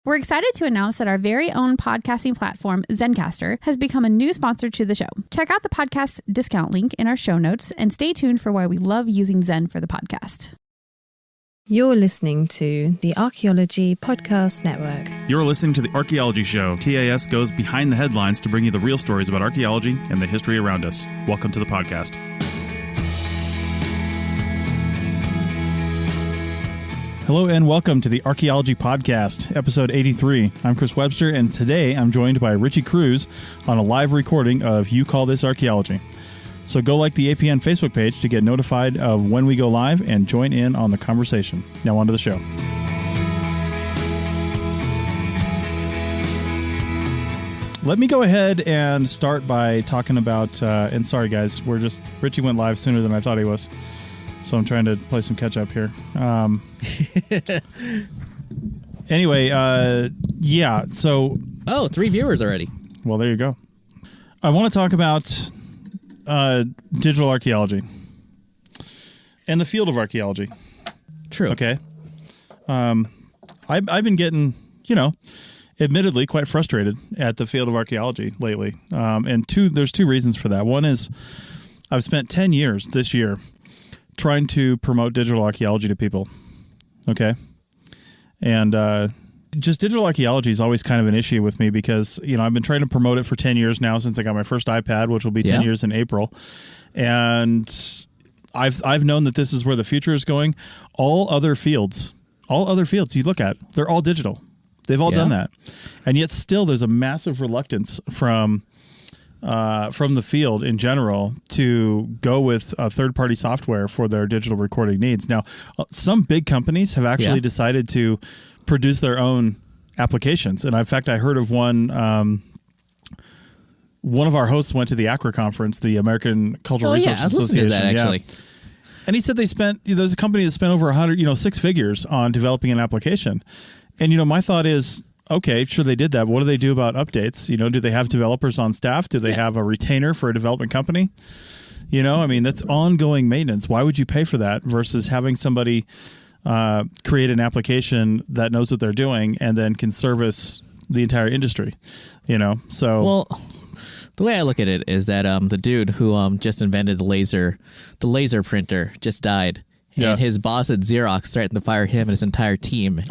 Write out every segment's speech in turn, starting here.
We're excited to announce that our very own podcasting platform, Zencastr, has become a new sponsor to the show. Check out the podcast's discount link in our show notes and stay tuned for why we love using Zen for the podcast. You're listening to the Archaeology Podcast Network. You're listening to the Archaeology Show. TAS goes behind the headlines to bring you the real stories about archaeology and the history around us. Welcome to the podcast. Hello and welcome to the Archaeology Podcast, episode 83. I'm Chris Webster, and today I'm joined by Richie Cruz on a live recording of You Call This Archaeology. So go like the APN Facebook page to get notified of when we go live and join in on the conversation. Now on to the show. Let me go ahead and start by talking about, and sorry guys, Richie went live sooner than I thought he was. So I'm trying to play some catch up here. Anyway, yeah, so... Oh, 3 viewers already. Well, there you go. I want to talk about digital archaeology and the field of archaeology. True. Okay. I've been getting, admittedly quite frustrated at the field of archaeology lately. And there's two reasons for that. One is I've spent 10 years this year trying to promote digital archaeology to people. Okay. And just digital archaeology is always kind of an issue with me because, I've been trying to promote it for 10 years now since I got my first iPad, which will be 10 years in April. And I've known that this is where the future is going. All other fields you look at, they're all digital. They've all done that. And yet still there's a massive reluctance from the field in general to go with third-party software for their digital recording needs. Now, some big companies have actually decided to produce their own applications. And in fact, I heard of one of our hosts went to the ACRA conference, the American Cultural Resources Association. That actually. And he said there's a company that spent over 100, 6 figures on developing an application. And, my thought is, okay, sure they did that. But what do they do about updates? Do they have developers on staff? Do they have a retainer for a development company? That's ongoing maintenance. Why would you pay for that versus having somebody create an application that knows what they're doing and then can service the entire industry? So. Well, the way I look at it is that the dude who just invented the laser printer just died. And his boss at Xerox threatened to fire him and his entire team,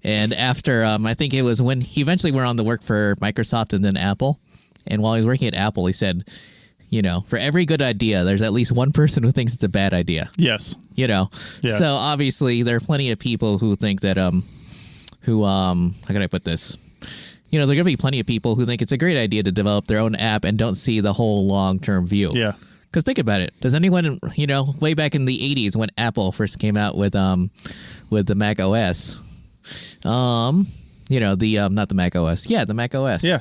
And after, I think it was when he eventually went on to work for Microsoft and then Apple. And while he was working at Apple, he said, for every good idea, there's at least one person who thinks it's a bad idea. Yes. So obviously there are plenty of people who think that, how can I put this? There are going to be plenty of people who think it's a great idea to develop their own app and don't see the whole long-term view. Yeah. Because think about it. Does anyone, way back in the 80s when Apple first came out with the Mac OS, not the Mac OS. Yeah, the Mac OS. Yeah.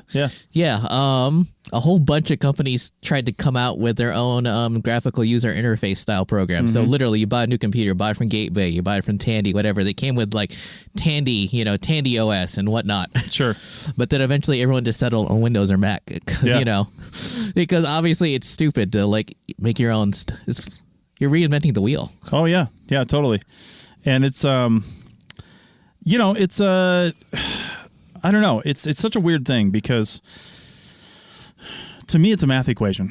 A whole bunch of companies tried to come out with their own graphical user interface style program. So literally you buy a new computer, buy it from Gateway, you buy it from Tandy, whatever. They came with like Tandy, Tandy OS and whatnot. Sure. But then eventually everyone just settled on Windows or Mac because obviously it's stupid to like make your own. You're reinventing the wheel. Oh yeah. Yeah, totally. And it's, it's I don't know. It's such a weird thing because to me it's a math equation.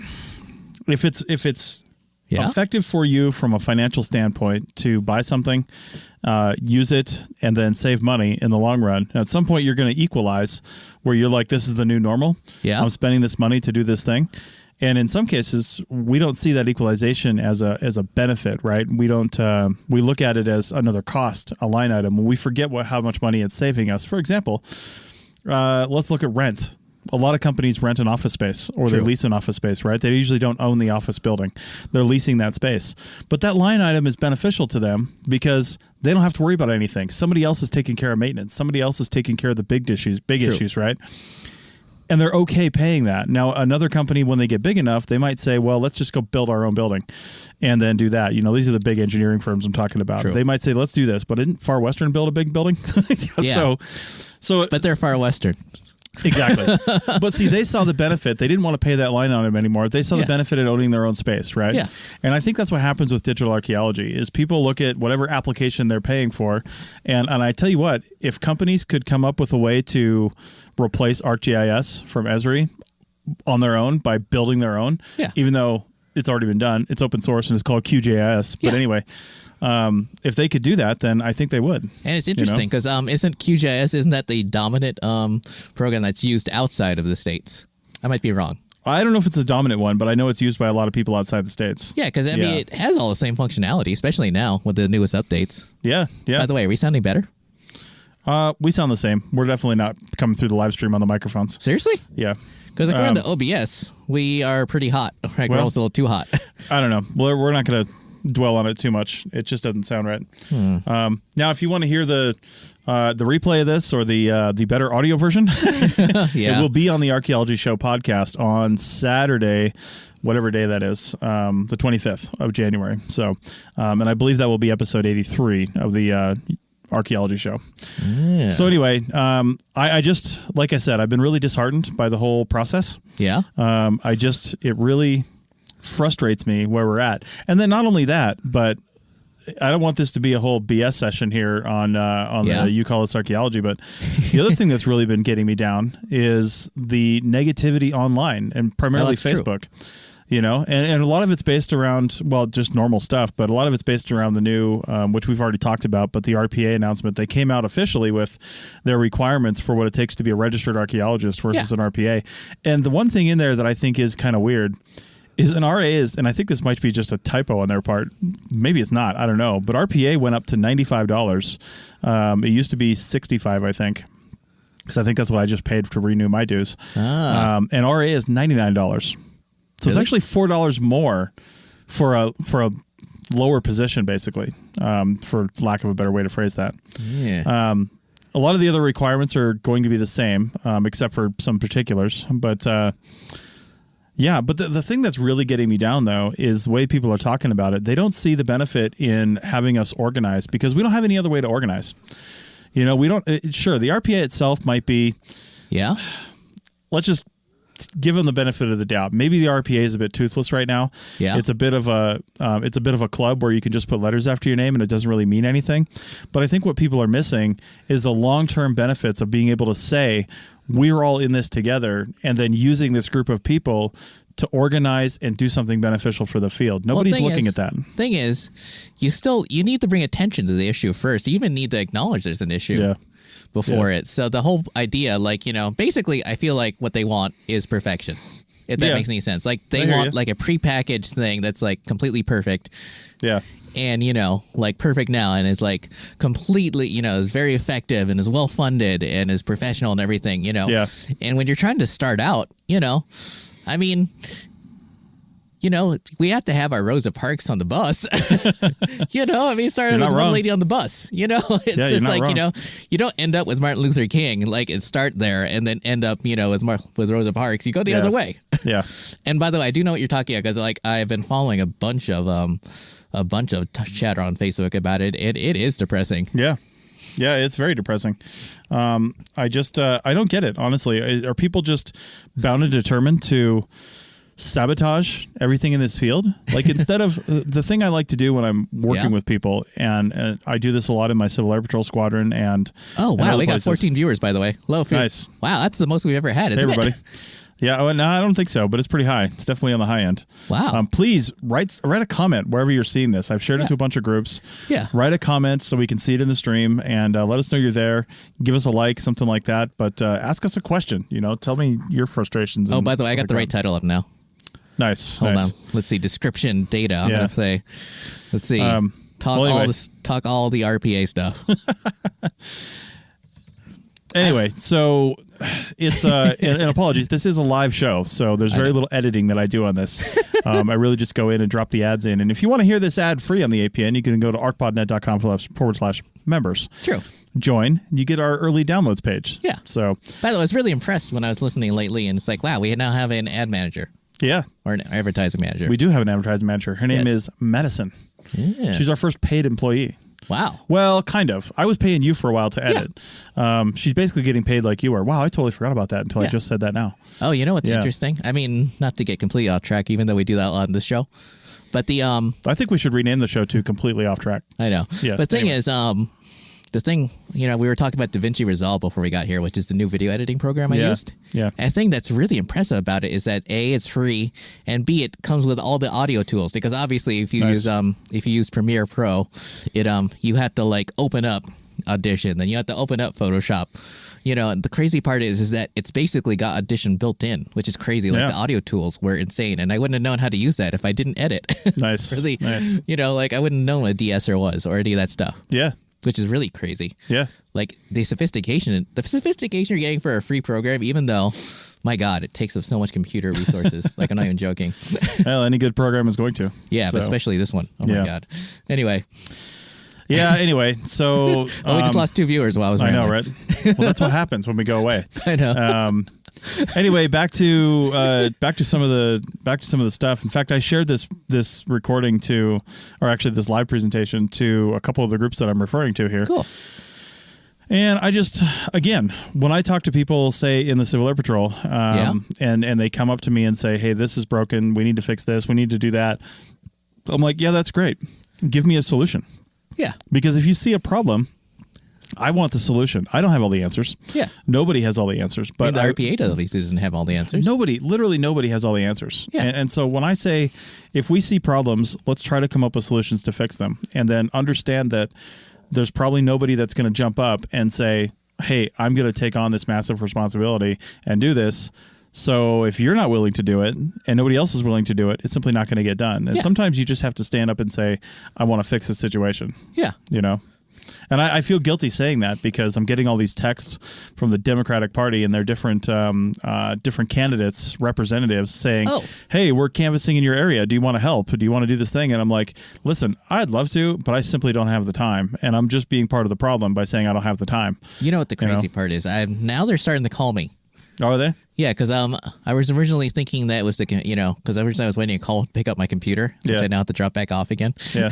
If it's effective for you from a financial standpoint to buy something, use it, and then save money in the long run, at some point you're going to equalize where you're like, this is the new normal. Yeah. I'm spending this money to do this thing. And in some cases, we don't see that equalization as a benefit, right? We don't. We look at it as another cost, a line item. We forget how much money it's saving us. For example, let's look at rent. A lot of companies rent an office space or they lease an office space, right? They usually don't own the office building. They're leasing that space. But that line item is beneficial to them because they don't have to worry about anything. Somebody else is taking care of maintenance. Somebody else is taking care of the big issues, right? And they're okay paying that. Now, another company, when they get big enough, they might say, well, let's just go build our own building and then do that. These are the big engineering firms I'm talking about. True. They might say, let's do this. But didn't Far Western build a big building? So, but they're Far Western. Exactly. But see, they saw the benefit. They didn't want to pay that line on them anymore. They saw the benefit in owning their own space, right? Yeah. And I think that's what happens with digital archaeology is people look at whatever application they're paying for. And I tell you what, if companies could come up with a way to replace ArcGIS from Esri on their own by building their own, even though it's already been done, it's open source and it's called QGIS. But anyway, if they could do that, then I think they would. And it's interesting because isn't QGIS, isn't that the dominant program that's used outside of the States? I might be wrong. I don't know if it's a dominant one, but I know it's used by a lot of people outside the States. Yeah, because I mean, it has all the same functionality, especially now with the newest updates. Yeah, yeah. By the way, are we sounding better? We sound the same. We're definitely not coming through the live stream on the microphones. Seriously? Yeah. Because according to OBS, we are pretty hot. Like, we're almost a little too hot. I don't know. Well, we're not going to dwell on it too much. It just doesn't sound right. Now, if you want to hear the replay of this or the better audio version, it will be on the Archaeology Show podcast on Saturday, whatever day that is, the 25th of January. So, and I believe that will be episode 83 of the Archaeology Show. Yeah. So anyway, I just, like I said, I've been really disheartened by the whole process. Yeah. It really frustrates me where we're at. And then not only that, but I don't want this to be a whole BS session here on the You Call This Archaeology, but the other thing that's really been getting me down is the negativity online and primarily Facebook. True. You know, and a lot of it's based around, well, just normal stuff, but a lot of it's based around the new, which we've already talked about, but the RPA announcement. They came out officially with their requirements for what it takes to be a registered archaeologist versus an RPA. And the one thing in there that I think is kind of weird is an RA is, and I think this might be just a typo on their part. Maybe it's not. I don't know. But RPA went up to $95. It used to be $65, I think. Because I think that's what I just paid to renew my dues. And RA is $99. So it's actually $4 more for a lower position, basically, for lack of a better way to phrase that. Yeah. A lot of the other requirements are going to be the same, except for some particulars. But yeah, but the thing that's really getting me down, though, is the way people are talking about it. They don't see the benefit in having us organize because we don't have any other way to organize. You know, we don't. Sure, the RPA itself might be. Yeah. Let's just give them the benefit of the doubt. Maybe the RPA is a bit toothless right now. Yeah. It's a bit of a club where you can just put letters after your name and it doesn't really mean anything. But I think what people are missing is the long-term benefits of being able to say we're all in this together and then using this group of people to organize and do something beneficial for the field. Nobody's looking at that. Thing is, you need to bring attention to the issue first. You even need to acknowledge there's an issue. Before it. So the whole idea, like, you know, basically I feel like what they want is perfection. If that makes any sense. Like they want like a prepackaged thing that's like completely perfect. Yeah. And, you know, like perfect now and is like completely, you know, is very effective and is well funded and is professional and everything, you know. Yeah. And when you're trying to start out, you know, I mean, you know, we have to have our Rosa Parks on the bus. You know, I mean, started with one lady on the bus. You know, it's just like, you know, you don't end up with Martin Luther King, like, and start there and then end up, you know, with Rosa Parks. You go the other way. Yeah. And by the way, I do know what you're talking about because, like, I've been following a bunch of chatter on Facebook about it. It is depressing. Yeah. Yeah, it's very depressing. I don't get it, honestly. Are people just bound and determined to sabotage everything in this field? Like, instead of the thing I like to do when I'm working with people, and I do this a lot in my Civil Air Patrol Squadron and we got 14 viewers, by the way. Hello, nice. Wow, that's the most we've ever had, isn't everybody. Yeah, well, no, I don't think so, but it's pretty high. It's definitely on the high end. Wow. Please write a comment wherever you're seeing this. I've shared it to a bunch of groups. Yeah. Write a comment so we can see it in the stream and let us know you're there. Give us a like, something like that. But ask us a question. You know, tell me your frustrations. Oh, by the way, I got the right title up now. Nice. Hold on. Let's see. Description data. I'm going to say, let's see. Talk all the RPA stuff. Anyway, so it's and apologies. This is a live show, so there's very little editing that I do on this. I really just go in and drop the ads in. And if you want to hear this ad free on the APN, you can go to arcpodnet.com/members. True. Join. You get our early downloads page. Yeah. So, by the way, I was really impressed when I was listening lately, and it's like, wow, we now have an ad manager. Yeah. Or an advertising manager. We do have an advertising manager. Her name is Madison. Yeah. She's our first paid employee. Wow. Well, kind of. I was paying you for a while to edit. She's basically getting paid like you are. Wow, I totally forgot about that until I just said that now. Oh, you know what's interesting? I mean, not to get completely off track, even though we do that a lot on this show. But I think we should rename the show to Completely Off Track. I know. Yeah. But the thing is, the thing, we were talking about DaVinci Resolve before we got here, which is the new video editing program I used. Yeah. And the thing that's really impressive about it is that A, it's free, and B, it comes with all the audio tools. Because obviously, if you use Premiere Pro, it you have to like open up Audition, then you have to open up Photoshop. And the crazy part is that it's basically got Audition built in, which is crazy. Like the audio tools were insane, and I wouldn't have known how to use that if I didn't edit. Nice. Really, nice. Like I wouldn't know what a de-esser was or any of that stuff. Yeah. Which is really crazy. Yeah. Like the sophistication you're getting for a free program, even though, my God, it takes up so much computer resources. Like, I'm not even joking. Well, any good program is going to. Yeah, but especially this one. Oh, my God. Anyway. Yeah, anyway, so... we just lost 2 viewers while I was rambling. I know, right? Well, that's what happens when we go away. I know. Anyway, back to some of the stuff. In fact, I shared this recording this live presentation to a couple of the groups that I'm referring to here. Cool. And I just, again, when I talk to people, say in the Civil Air Patrol, and they come up to me and say, "Hey, this is broken. We need to fix this. We need to do that." I'm like, "Yeah, that's great. Give me a solution." Yeah. Because if you see a problem, I want the solution. I don't have all the answers. Yeah. Nobody has all the answers. But the RPA obviously doesn't have all the answers. Literally nobody has all the answers. Yeah. And so when I say, if we see problems, let's try to come up with solutions to fix them. And then understand that there's probably nobody that's going to jump up and say, "Hey, I'm going to take on this massive responsibility and do this." So if you're not willing to do it and nobody else is willing to do it, it's simply not going to get done. And sometimes you just have to stand up and say, "I want to fix the situation." Yeah. And I feel guilty saying that because I'm getting all these texts from the Democratic Party and their different candidates, representatives saying, "Hey, we're canvassing in your area. Do you want to help? Do you want to do this thing?" And I'm like, "Listen, I'd love to, but I simply don't have the time." And I'm just being part of the problem by saying I don't have the time. You know what the crazy part is? Now they're starting to call me. Oh, are they? Yeah, because I was originally thinking that it was because originally I was waiting to call to pick up my computer, which I now have to drop back off again. Yeah.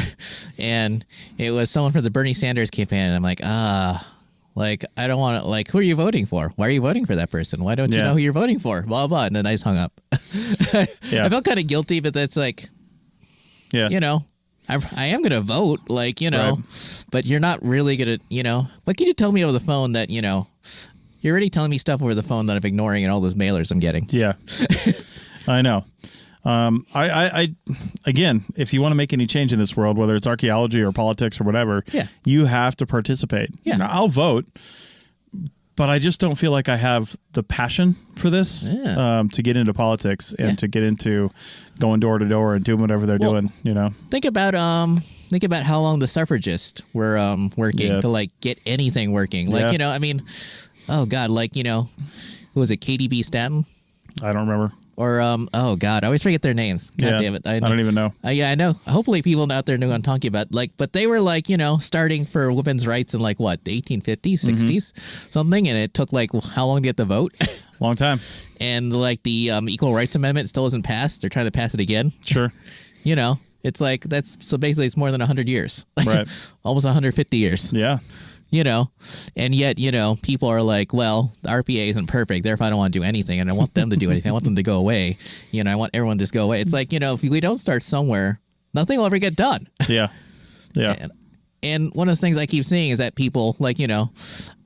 And it was someone from the Bernie Sanders campaign, and I'm like, I don't want to, who are you voting for? Why are you voting for that person? Why don't you know who you're voting for? Blah, blah. And then I just hung up. I felt kind of guilty, but that's I am going to vote, but you're not really going to, what can you tell me over the phone that, you're already telling me stuff over the phone that I'm ignoring in all those mailers I'm getting. Yeah, I know. I again, if you want to make any change in this world, whether it's archaeology or politics or whatever, you have to participate. Yeah. Now, I'll vote, but I just don't feel like I have the passion for this to get into politics and to get into going door to door and doing whatever they're doing. Think about how long the suffragists were working to get anything working. Oh God, who was it? KDB Stanton? I don't remember. Or oh God, I always forget their names. God damn it, I don't even know. I know. Hopefully, people out there know what I'm talking about. But they were starting for women's rights in the 1850s, 60s, something, and it took how long to get the vote? Long time. And the Equal Rights Amendment still isn't passed. They're trying to pass it again. Sure. It's so basically it's more than 100 years. Right. Almost 150 years. Yeah. And yet, people are like, well, the RPA isn't perfect, therefore I don't want to do anything, and I want them to do anything. I want them to go away. I want everyone to just go away. It's if we don't start somewhere, nothing will ever get done. Yeah. Yeah. And one of the things I keep seeing is that people,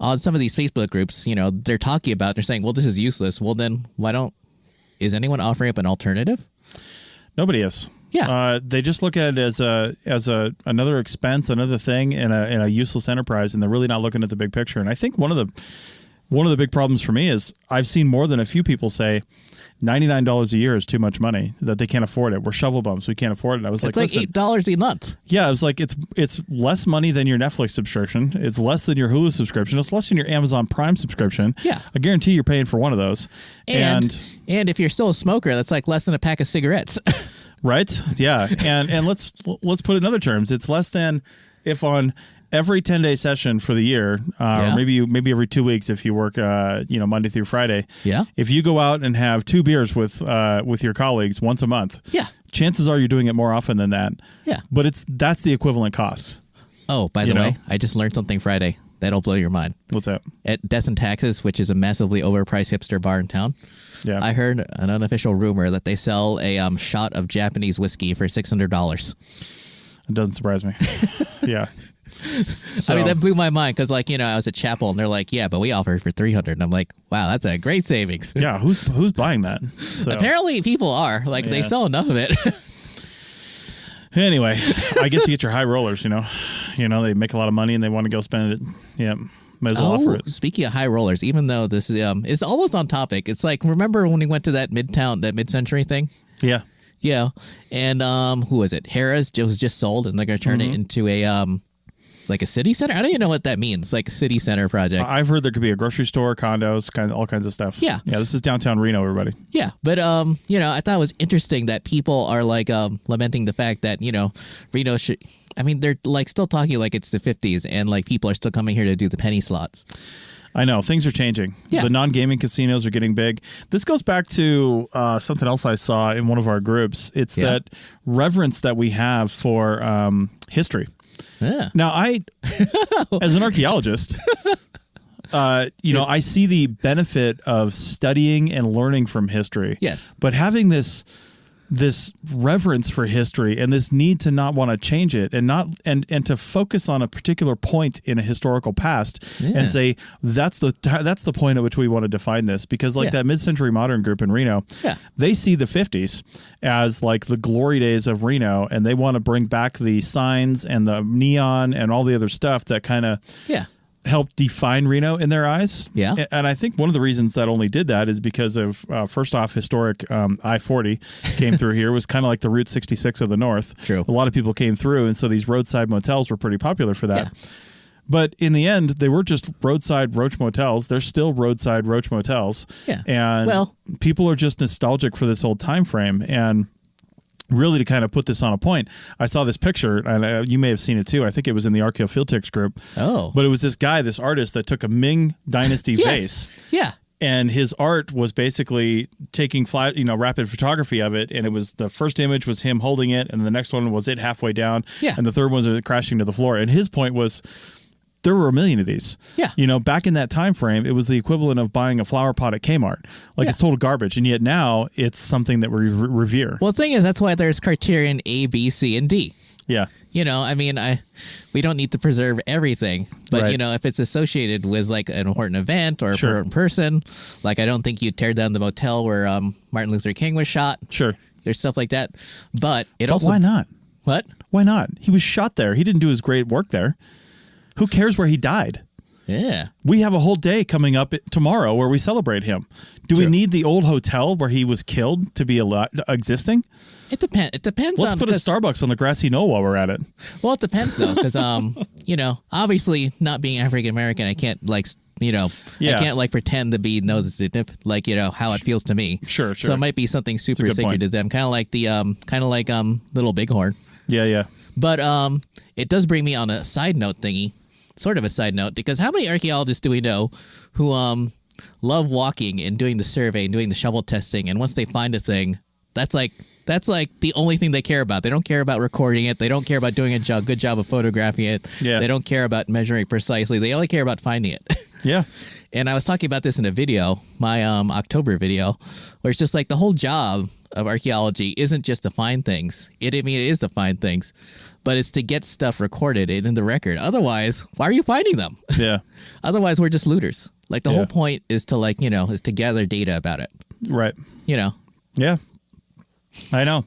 on some of these Facebook groups, they're talking about, they're saying, well, this is useless. Well, then is anyone offering up an alternative? Nobody is. Yeah. They just look at it as another expense, another thing in a useless enterprise, and they're really not looking at the big picture. And I think one of the big problems for me is I've seen more than a few people say $99 a year is too much money, that they can't afford it. We're shovel bums. We can't afford it. And I was it's like $8 a month. Yeah, I was like, it's less money than your Netflix subscription. It's less than your Hulu subscription. It's less than your Amazon Prime subscription. Yeah. I guarantee you're paying for one of those. And if you're still a smoker, that's less than a pack of cigarettes. Right? Yeah. And let's put it in other terms. It's less than if on every 10-day session for the year, or maybe every 2 weeks if you work Monday through Friday. Yeah. If you go out and have 2 beers with your colleagues once a month. Yeah. Chances are you're doing it more often than that. Yeah. But that's the equivalent cost. Oh, by the way, I just learned something Friday that'll blow your mind. What's that? At Death and Taxes, which is a massively overpriced hipster bar in town, Yeah. I heard an unofficial rumor that they sell a shot of Japanese whiskey for $600. It doesn't surprise me. Yeah. I mean, that blew my mind because, like, I was at Chapel and they're like, yeah, but we offer it for $300. And I'm like, wow, that's a great savings. Yeah. Who's buying that? So. Apparently, people are. Like, they sell enough of it. Anyway, I guess you get your high rollers, they make a lot of money and they want to go spend it. Yeah. Might as well offer it. Speaking of high rollers, even though this is, it's almost on topic. It's like, remember when we went to that mid-century thing? Yeah. Yeah. And who was it? Harrah's was just sold and they're going to turn it into like a city center? I don't even know what that means. Like a city center project. I've heard there could be a grocery store, condos, all kinds of stuff. Yeah. Yeah, this is downtown Reno, everybody. Yeah. But, I thought it was interesting that people are like lamenting the fact that, Reno should, they're like still talking like it's the 50s and like people are still coming here to do the penny slots. I know. Things are changing. Yeah. The non-gaming casinos are getting big. This goes back to something else I saw in one of our groups. It's that reverence that we have for history. Yeah. Now, as an archaeologist, I see the benefit of studying and learning from history. Yes. But having this reverence for history and this need to not want to change it and to focus on a particular point in a historical past and say that's the point at which we want to define this, because that mid-century modern group in Reno, they see the 50s as like the glory days of Reno, and they want to bring back the signs and the neon and all the other stuff that kind of help define Reno in their eyes. Yeah. And I think one of the reasons that only did that is because of, first off, historic I-40 came through here. It was kind of like the Route 66 of the North. True. A lot of people came through, and so these roadside motels were pretty popular for that. Yeah. But in the end, they were just roadside roach motels. They're still roadside roach motels. Yeah. And people are just nostalgic for this old time frame. And really, to kind of put this on a point, I saw this picture, and you may have seen it too. I think it was in the Archaeo Field Techs group. Oh. But it was this artist that took a Ming Dynasty vase. Yeah. And his art was basically taking rapid photography of it. And it was, the first image was him holding it, and the next one was it halfway down. Yeah. And the third one was it crashing to the floor. And his point was, there were a million of these. Yeah. Back in that time frame, it was the equivalent of buying a flower pot at Kmart. It's total garbage. And yet now it's something that we revere. Well, the thing is, that's why there's criterion A, B, C, and D. Yeah. We don't need to preserve everything, but if it's associated with like an important event or a important person, like I don't think you'd tear down the motel where Martin Luther King was shot. Sure. There's stuff like that. But why not? What? Why not? He was shot there. He didn't do his great work there. Who cares where he died? Yeah. We have a whole day coming up tomorrow where we celebrate him. Do we need the old hotel where he was killed to be existing? It depends. It depends. Let's put a Starbucks on the grassy knoll while we're at it. Well, it depends though, because obviously not being African American, I can't I can't pretend to be how it feels to me. Sure. So it might be something super sacred to them, kind of like Little Bighorn. Yeah. But it does bring me on a side note thingy. Sort of a side note, because how many archaeologists do we know who love walking and doing the survey and doing the shovel testing, and once they find a thing, that's like the only thing they care about. They don't care about recording it. They don't care about doing a good job of photographing it. Yeah. They don't care about measuring precisely. They only care about finding it. Yeah. And I was talking about this in a video, my October video, where it's just like the whole job of archaeology isn't just to find things. It is to find things, but it's to get stuff recorded in the record. Otherwise, why are you finding them? Yeah. Otherwise, we're just looters. Like the whole point is to is to gather data about it. Right. Yeah. I know.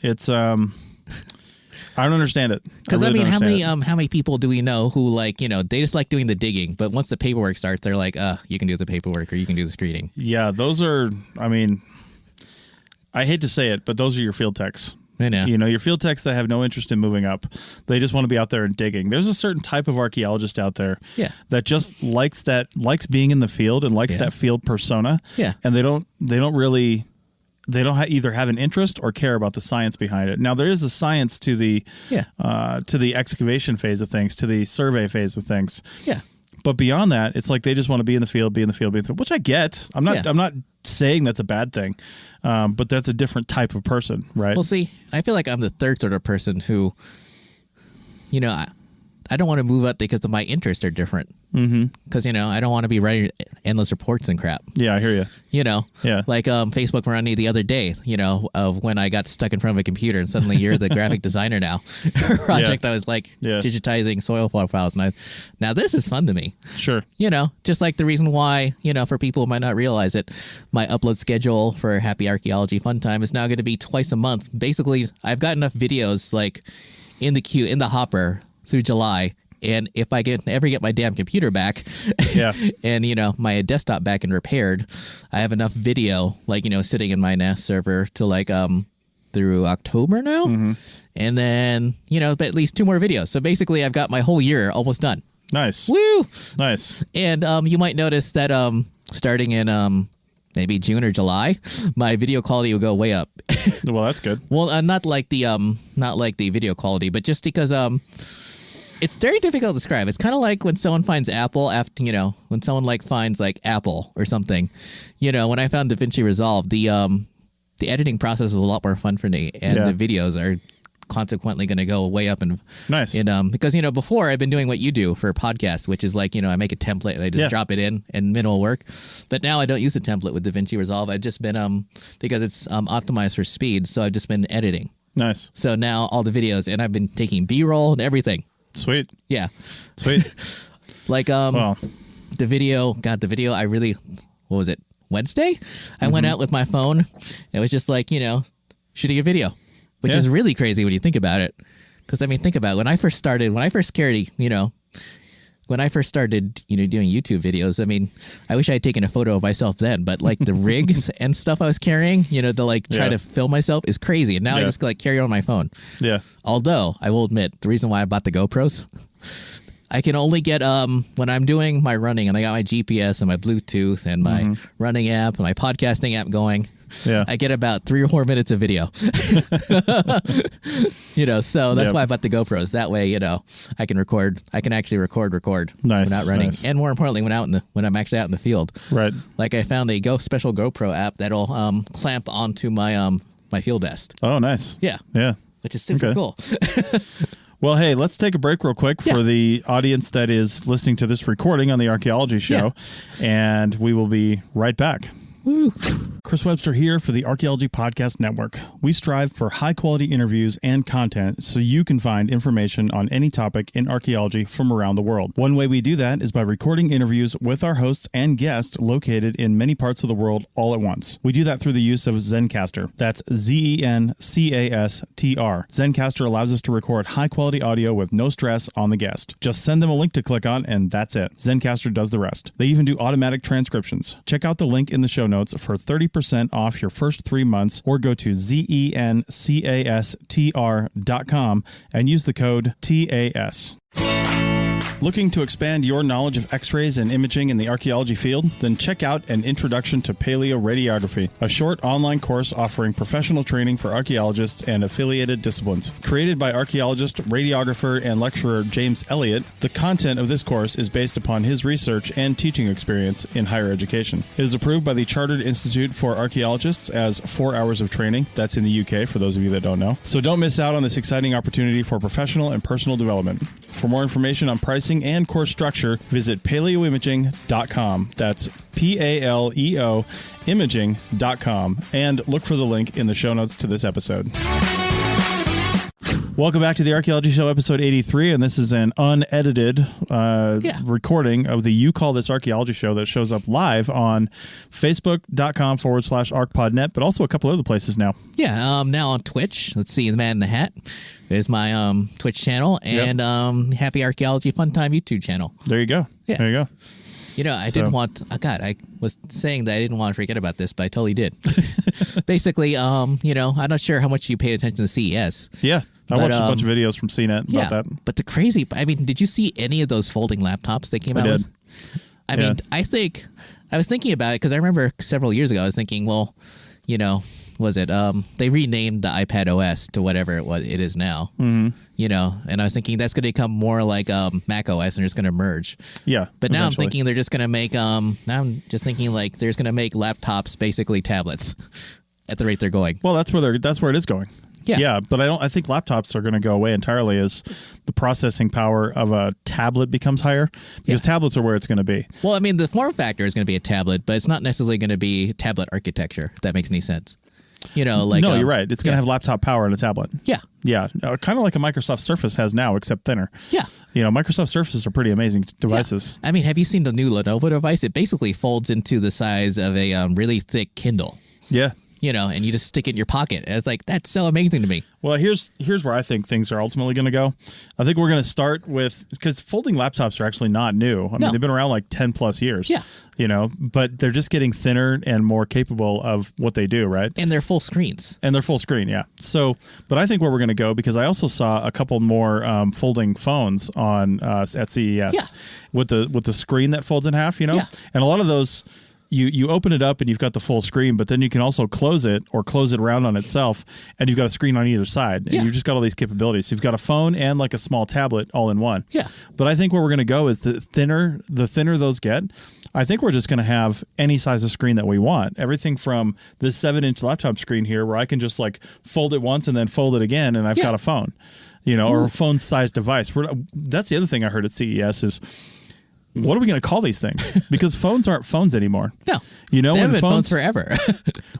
It's I don't understand it. Because how many people do we know who they just like doing the digging, but once the paperwork starts, they're like, you can do the paperwork or you can do the screening. Yeah, those are. I hate to say it, but those are your field techs. I know. Your field techs that have no interest in moving up. They just want to be out there and digging. There's a certain type of archaeologist out there that just likes being in the field and likes that field persona. Yeah. And they don't either have an interest or care about the science behind it. Now, there is a science to the excavation phase of things, to the survey phase of things. Yeah. But beyond that, it's like they just want to be in the field, which I get. I'm not saying that's a bad thing, but that's a different type of person, right? Well, see, I feel like I'm the third sort of person who, I don't want to move up because of my interests are different. Because, you know, I don't want to be writing endless reports and crap. Yeah, I hear you. You know, like Facebook ran me the other day, you know, of when I got stuck in front of a computer and suddenly you're the graphic designer now. Project I was like digitizing soil profiles. And now this is fun to me. Sure. You know, just like the reason why, you know, for people who might not realize it, my upload schedule for Happy Archaeology Fun Time is now going to be twice a month. Basically, I've got enough videos like in the hopper through July. And if I ever get my damn computer back and, you know, my desktop back and repaired, I have enough video, like, you know, sitting in my NAS server to like through October now. And then, you know, at least 2 more videos. So basically I've got my whole year almost done. Nice. Woo! Nice. And you might notice that starting in maybe June or July, my video quality will go way up. Well, that's good. Well, not like the video quality, but just because it's very difficult to describe. It's kind of like when someone finds Apple after, you know, when someone like finds like Apple or something. You know, when I found DaVinci Resolve, the editing process was a lot more fun for me, and the videos are consequently going to go way up. And nice. And because, you know, before I've been doing what you do for podcasts, which is like, you know, I make a template and I just drop it in and minimal work. But now I don't use a template with DaVinci Resolve. I've just been because it's optimized for speed, so I've just been editing. Nice. So now all the videos, and I've been taking B-roll and everything. Sweet. Yeah. Sweet. Like the video I really, what was it, Wednesday? I went out with my phone. It was just like, you know, shooting a video, which is really crazy when you think about it. Because I mean, think about it. When I first started doing YouTube videos, I mean, I wish I had taken a photo of myself then, but like the rigs and stuff I was carrying, you know, to like try to film myself is crazy. And now I just like carry it on my phone. Yeah. Although I will admit, the reason why I bought the GoPros, I can only get when I'm doing my running and I got my GPS and my Bluetooth and my running app and my podcasting app going. Yeah. I get about 3 or 4 minutes of video. You know, so that's why I bought the GoPros. That way, you know, I can actually record nice, when out running. Nice. And more importantly, when I'm actually out in the field. Right. Like I found a special GoPro app that'll clamp onto my my field vest. Oh, nice. Yeah. Yeah. Which is super cool. Well, hey, let's take a break real quick for the audience that is listening to this recording on the Archaeology Show, and we will be right back. Woo. Chris Webster here for the Archaeology Podcast Network. We strive for high-quality interviews and content so you can find information on any topic in archaeology from around the world. One way we do that is by recording interviews with our hosts and guests located in many parts of the world all at once. We do that through the use of Zencastr. That's Zencastr. Zencastr allows us to record high-quality audio with no stress on the guest. Just send them a link to click on, and that's it. Zencastr does the rest. They even do automatic transcriptions. Check out the link in the show notes for 30% off your first 3 months, or go to zencastr.com and use the code TAS. Looking to expand your knowledge of X-rays and imaging in the archaeology field? Then check out An Introduction to Paleoradiography, a short online course offering professional training for archaeologists and affiliated disciplines. Created by archaeologist, radiographer, and lecturer James Elliott, the content of this course is based upon his research and teaching experience in higher education. It is approved by the Chartered Institute for Archaeologists as 4 hours of training. That's in the UK, for those of you that don't know. So don't miss out on this exciting opportunity for professional and personal development. For more information on pricing and course structure, visit paleoimaging.com. That's PALEO imaging.com, and look for the link in the show notes to this episode. Welcome back to the Archaeology Show, episode 83, and this is an unedited recording of the You Call This Archaeology Show that shows up live on facebook.com/archpodnet, but also a couple other places now. Yeah, now on Twitch. Let's see, The Man in the Hat is my Twitch channel, and Happy Archaeology Fun Time YouTube channel. There you go. Yeah. There you go. You know, I didn't want... Oh, God, I was saying that I didn't want to forget about this, but I totally did. Basically, you know, I'm not sure how much you paid attention to CES. Yeah. I watched a bunch of videos from CNET about that. But the crazy... I mean, did you see any of those folding laptops they came out with? I mean, I was thinking about it because I remember several years ago, I was thinking, well, you know... Was it they renamed the iPad OS to whatever it is now, you know, and I was thinking that's going to become more like Mac OS and it's going to merge. Yeah, but now I'm thinking they're just going to make now I'm just thinking like there's going to make laptops basically tablets at the rate they're going. Well, that's where it is going. Yeah, but I think laptops are going to go away entirely as the processing power of a tablet becomes higher, because tablets are where it's going to be. Well, I mean, the form factor is going to be a tablet, but it's not necessarily going to be tablet architecture, if that makes any sense. You know, like no, you're right. It's going to have laptop power in a tablet. Yeah. Yeah, kind of like a Microsoft Surface has now, except thinner. Yeah. You know, Microsoft Surfaces are pretty amazing devices. Yeah. I mean, have you seen the new Lenovo device? It basically folds into the size of a really thick Kindle. Yeah. You know, and you just stick it in your pocket. It's like, that's so amazing to me. Well, here's where I think things are ultimately going to go. I think we're going to start with, because folding laptops are actually not new. I mean, they've been around like 10 plus years. Yeah. You know, but they're just getting thinner and more capable of what they do, right? And they're full screens. And they're full screen, yeah. So, but I think where we're going to go, because I also saw a couple more folding phones on at CES with the screen that folds in half, you know? Yeah. And a lot of those, you open it up and you've got the full screen, but then you can also close it or close it around on itself, and you've got a screen on either side. And you've just got all these capabilities. So you've got a phone and like a small tablet all in one. Yeah. But I think where we're going to go is the thinner those get, I think we're just going to have any size of screen that we want. Everything from this 7-inch laptop screen here, where I can just like fold it once and then fold it again, and I've got a phone, you know, or a phone-sized device. That's the other thing I heard at CES is, what are we going to call these things? Because phones aren't phones anymore. No. You know, they haven't been phones forever.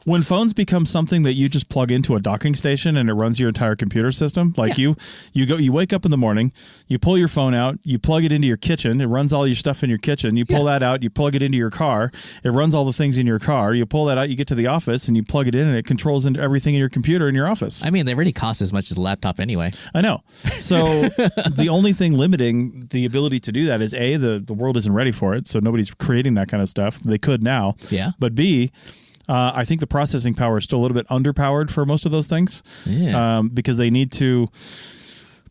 When phones become something that you just plug into a docking station and it runs your entire computer system, like you wake up in the morning, you pull your phone out, you plug it into your kitchen, it runs all your stuff in your kitchen, you pull that out, you plug it into your car, it runs all the things in your car, you pull that out, you get to the office and you plug it in and it controls into everything in your computer in your office. I mean, they already cost as much as a laptop anyway. I know. So the only thing limiting the ability to do that is A, the world isn't ready for it, so nobody's creating that kind of stuff. They could now. Yeah. But B, I think the processing power is still a little bit underpowered for most of those things. Yeah. Because they need to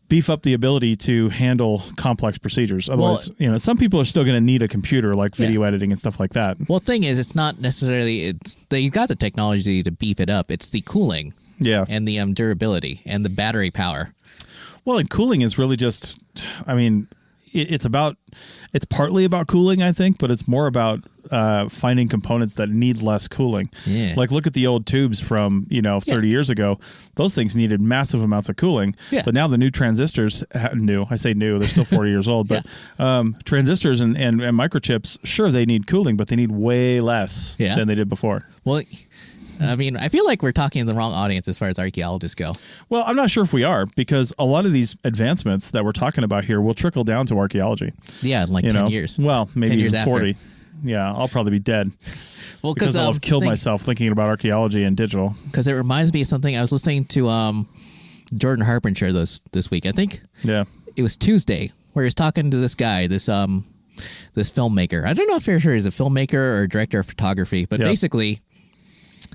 beef up the ability to handle complex procedures. Otherwise, you know, some people are still going to need a computer, like video editing and stuff like that. Well, the thing is, it's not necessarily, you got the technology to beef it up. It's the cooling. Yeah. And the durability and the battery power. Well, and cooling is really just, I mean, it's partly about cooling, I think, but it's more about finding components that need less cooling. Yeah. Like, look at the old tubes from 30 years ago. Those things needed massive amounts of cooling. Yeah. But now the new transistors, I say new, they're still 40 years old, but transistors and microchips, sure, they need cooling, but they need way less than they did before. Well, I mean, I feel like we're talking to the wrong audience as far as archaeologists go. Well, I'm not sure if we are, because a lot of these advancements that we're talking about here will trickle down to archaeology. Yeah, in like 10 years. Well, maybe even 40. After. Yeah, I'll probably be dead. Well, because I'll have killed myself thinking about archaeology and digital. Because it reminds me of something I was listening to Jordan Harbinger this week, I think. Yeah. It was Tuesday, where he was talking to this guy, this filmmaker. I don't know if you're sure he's a filmmaker or a director of photography, but basically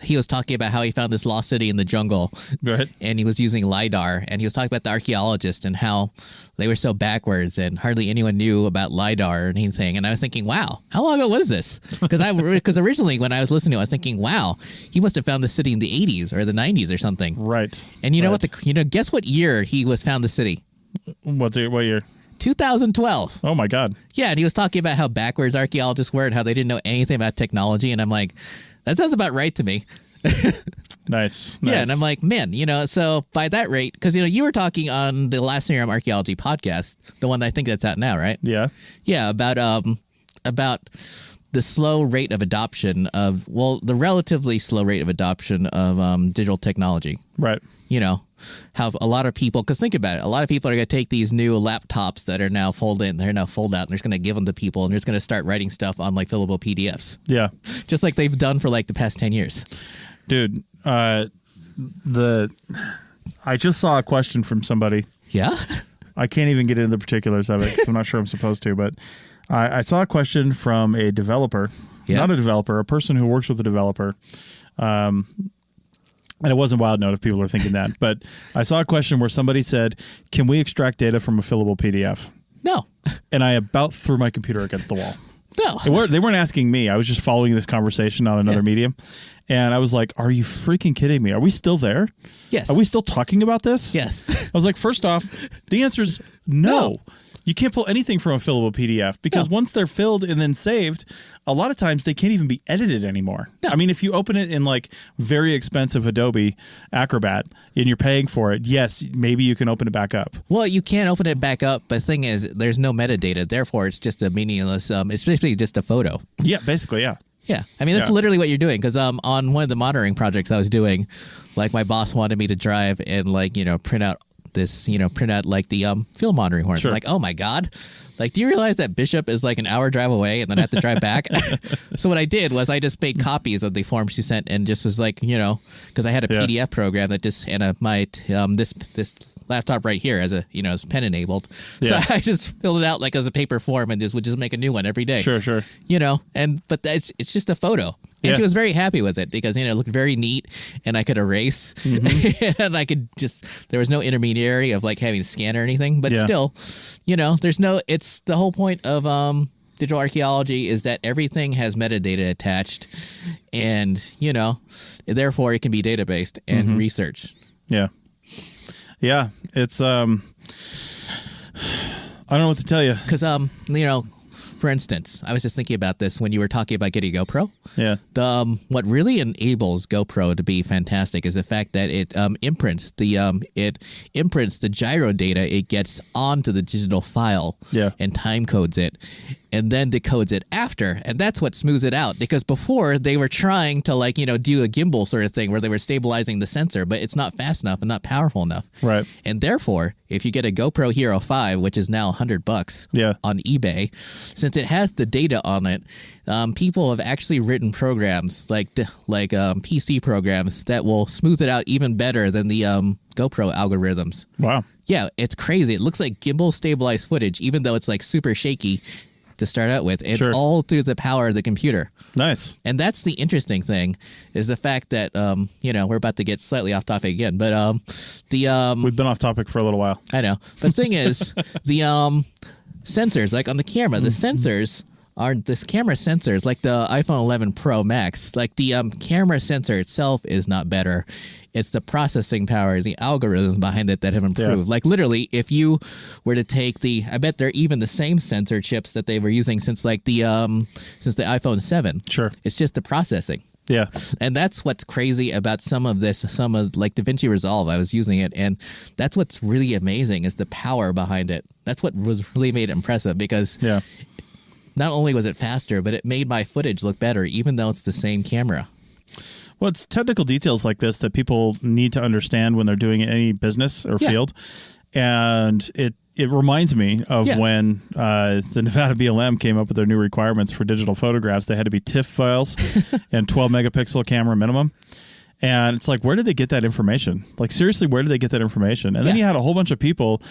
he was talking about how he found this lost city in the jungle, right? And he was using LiDAR, and he was talking about the archaeologists and how they were so backwards and hardly anyone knew about LiDAR or anything. And I was thinking, wow, how long ago was this? Because originally when I was listening, I was thinking, wow, he must have found the city in the 80s or the 90s or something. Right. And you know what? Guess what year he was found the city? What year? 2012. Oh my God. Yeah, and he was talking about how backwards archaeologists were and how they didn't know anything about technology. And I'm like, that sounds about right to me. Nice. Yeah, and I'm like, man, so by that rate, because you were talking on the Last Serum Archaeology podcast, the one I think that's out now, right? Yeah. Yeah, about the slow rate of adoption the relatively slow rate of adoption of digital technology. Right. How a lot of people, because think about it, a lot of people are going to take these new laptops that are now fold in, they're now fold out, and they're just going to give them to people, and they're just going to start writing stuff on like fillable PDFs. Yeah. Just like they've done for like the past 10 years. Dude, I just saw a question from somebody. Yeah? I can't even get into the particulars of it because I'm not sure I'm supposed to, but I saw a question from a developer, not a developer, a person who works with a developer. And it wasn't Wild Note if people are thinking that, but I saw a question where somebody said, can we extract data from a fillable PDF? No. And I about threw my computer against the wall. No. They weren't asking me. I was just following this conversation on another medium. And I was like, are you freaking kidding me? Are we still there? Yes. Are we still talking about this? Yes. I was like, first off, the answer is no. You can't pull anything from a fillable PDF because once they're filled and then saved, a lot of times they can't even be edited anymore. No. I mean, if you open it in like very expensive Adobe Acrobat and you're paying for it, yes, maybe you can open it back up. Well, you can't open it back up, but the thing is, there's no metadata. Therefore, it's just a meaningless, it's basically just a photo. Yeah, basically, yeah. Yeah. I mean, that's literally what you're doing. Because on one of the monitoring projects I was doing, like my boss wanted me to drive and like, print out like the field monitoring horn. Sure. I'm like, oh my God. Like, do you realize that Bishop is like an hour drive away and then I have to drive back? So what I did was I just made copies of the form she sent and just was like, because I had a PDF program that just, and this laptop right here as is pen enabled. So I just filled it out like as a paper form and would just make a new one every day. Sure. But it's just a photo. And she was very happy with it because, it looked very neat and I could erase and I could there was no intermediary of like having to scan or anything, but still, it's the whole point of, digital archaeology is that everything has metadata attached and, therefore it can be databased and researched. Yeah. Yeah. It's, I don't know what to tell you. Because, for instance, I was just thinking about this when you were talking about getting a GoPro. Yeah. What really enables GoPro to be fantastic is the fact that it imprints the gyro data it gets onto the digital file and time codes it and then decodes it after. And that's what smooths it out because before they were trying to do a gimbal sort of thing where they were stabilizing the sensor, but it's not fast enough and not powerful enough. Right. And therefore, if you get a GoPro Hero 5, which is now $100 on eBay, since it has the data on it, people have actually written programs like PC programs that will smooth it out even better than the GoPro algorithms. Wow. Yeah, it's crazy. It looks like gimbal stabilized footage, even though it's like super shaky to start out with. It's all through the power of the computer. Nice. And that's the interesting thing is the fact that, we're about to get slightly off topic again, but we've been off topic for a little while. I know. But the thing is, the sensors, like on the camera, the sensors are this camera sensors, like the iPhone 11 Pro Max, like the camera sensor itself is not better. It's the processing power, the algorithms behind it that have improved. Like literally, if you were to take I bet they're even the same sensor chips that they were using since the iPhone 7. Sure. It's just the processing. Yeah. And that's what's crazy about some of like DaVinci Resolve. I was using it, and that's what's really amazing is the power behind it. That's what was really made it impressive because not only was it faster, but it made my footage look better, even though it's the same camera. Well, it's technical details like this that people need to understand when they're doing any business or field. And it reminds me of when the Nevada BLM came up with their new requirements for digital photographs. They had to be TIFF files and 12 megapixel camera minimum. And it's like, where did they get that information? Like, seriously, where did they get that information? And then you had a whole bunch of people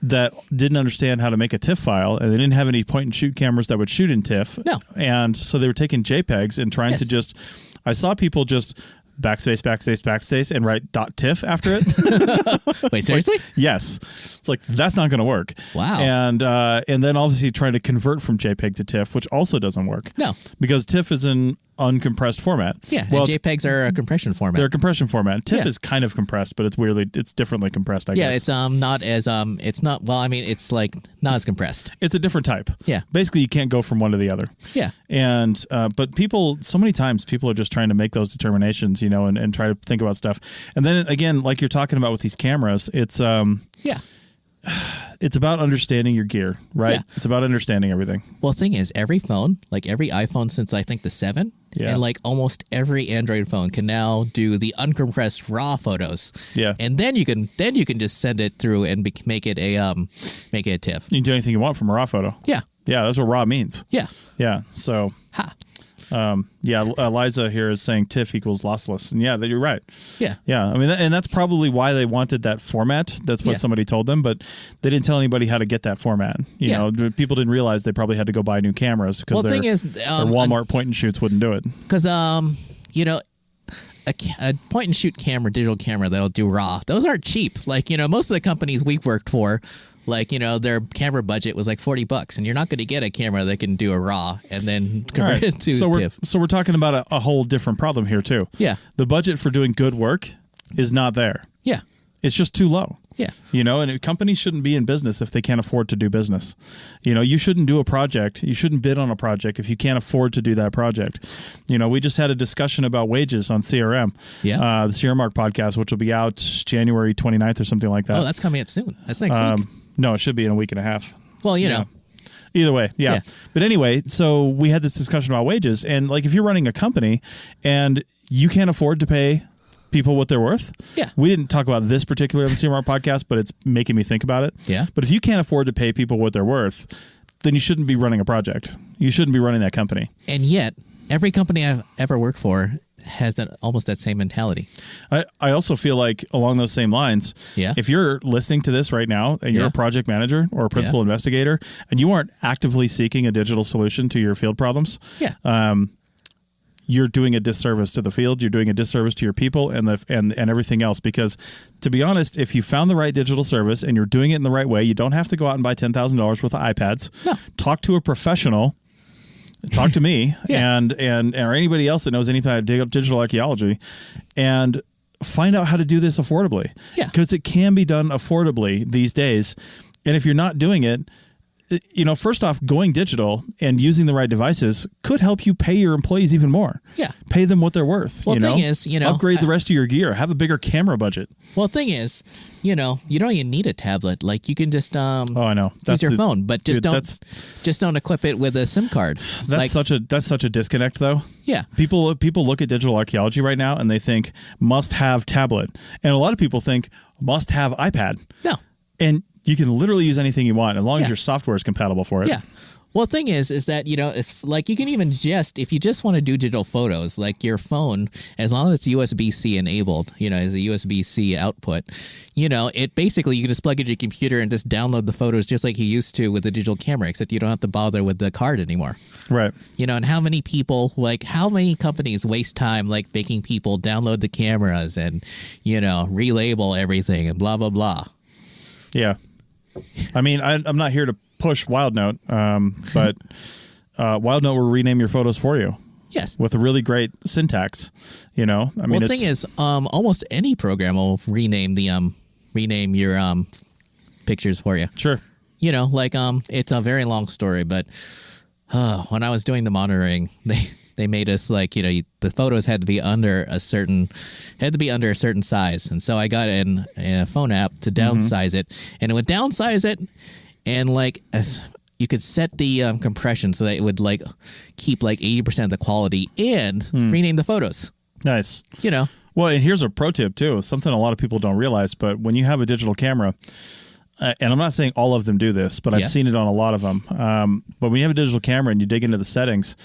that didn't understand how to make a TIFF file, and they didn't have any point-and-shoot cameras that would shoot in TIFF. No. And so they were taking JPEGs and trying to just... I saw people just backspace, and write .tiff after it. Wait, seriously? Yes. It's like, that's not going to work. Wow. And then obviously trying to convert from JPEG to TIFF, which also doesn't work. No. Because TIFF is an uncompressed format. Yeah, well, and JPEGs are a compression format. They're a compression format. TIFF is kind of compressed, but it's differently compressed, I guess. Yeah, it's not as it's like not as compressed. It's a different type. Yeah. Basically, you can't go from one to the other. Yeah. And but so many times people are just trying to make those determinations, and try to think about stuff. And then again, like you're talking about with these cameras, it's it's about understanding your gear, right? Yeah. It's about understanding everything. Well, the thing is, every phone, like every iPhone since I think the 7, and like almost every Android phone can now do the uncompressed raw photos. Yeah. And then you can just send it through and make it a TIFF. You can do anything you want from a raw photo. Yeah. Yeah, that's what raw means. Yeah. Yeah. So Eliza here is saying TIFF equals lossless, and you're right. Yeah. I mean, and that's probably why they wanted that format. That's what somebody told them, but they didn't tell anybody how to get that format. You know, people didn't realize they probably had to go buy new cameras because their Walmart point and shoots wouldn't do it. Because a point and shoot camera, digital camera that'll do raw, those aren't cheap. Like, most of the companies we've worked for, like, their camera budget was like $40, and you're not going to get a camera that can do a raw and then convert it to TIFF. So we're talking about a whole different problem here too. Yeah. The budget for doing good work is not there. Yeah. It's just too low. Yeah. And companies shouldn't be in business if they can't afford to do business. You shouldn't do a project. You shouldn't bid on a project if you can't afford to do that project. We just had a discussion about wages on CRM. Yeah. The CRM Arc podcast, which will be out January 29th or something like that. Oh, that's coming up soon. That's next week. No, it should be in a week and a half. Well, you know. Either way, yeah. But anyway, so we had this discussion about wages, and like if you're running a company and you can't afford to pay people what they're worth. Yeah. We didn't talk about this particularly on the CMR podcast, but it's making me think about it. Yeah. But if you can't afford to pay people what they're worth, then you shouldn't be running a project. You shouldn't be running that company. And yet, every company I've ever worked for has almost that same mentality. I also feel like along those same lines, if you're listening to this right now and you're a project manager or a principal investigator and you aren't actively seeking a digital solution to your field problems, you're doing a disservice to the field. You're doing a disservice to your people and everything else. Because to be honest, if you found the right digital service and you're doing it in the right way, you don't have to go out and buy $10,000 worth of iPads. No. Talk to a professional. Talk to me and or anybody else that knows anything how to dig up digital archaeology and find out how to do this affordably. Yeah. Because it can be done affordably these days. And if you're not doing it, first off, going digital and using the right devices could help you pay your employees even more. Yeah. Pay them what they're worth. Well, the thing is, upgrade the rest of your gear. Have a bigger camera budget. Well, the thing is, you don't even need a tablet. Like you can just I know. Use your phone, but just don't equip it with a SIM card. That's such a disconnect, though. Yeah. People look at digital archaeology right now and they think must have tablet, and a lot of people think must have iPad. No. And you can literally use anything you want as long as your software is compatible for it. Yeah. Well, the thing is that, it's like you can even if you just want to do digital photos, like your phone, as long as it's USB-C enabled, as a USB-C output, it basically, you can just plug it into your computer and just download the photos just like you used to with the digital camera, except you don't have to bother with the card anymore. Right. And how many companies waste time, like making people download the cameras and, relabel everything and blah, blah, blah. Yeah. I mean, I'm not here to push WildNote, but WildNote will rename your photos for you. Yes. With a really great syntax, the thing is, almost any program will rename your pictures for you. Sure. It's a very long story, but when I was doing the monitoring, they made us the photos had to be under a certain size, and so I got a phone app to downsize it, and it would downsize it, and you could set the compression so that it would keep 80% of the quality and rename the photos. Nice. Well, and here's a pro tip too, something a lot of people don't realize, but when you have a digital camera. And I'm not saying all of them do this, but I've seen it on a lot of them. But when you have a digital camera and you dig into the settings,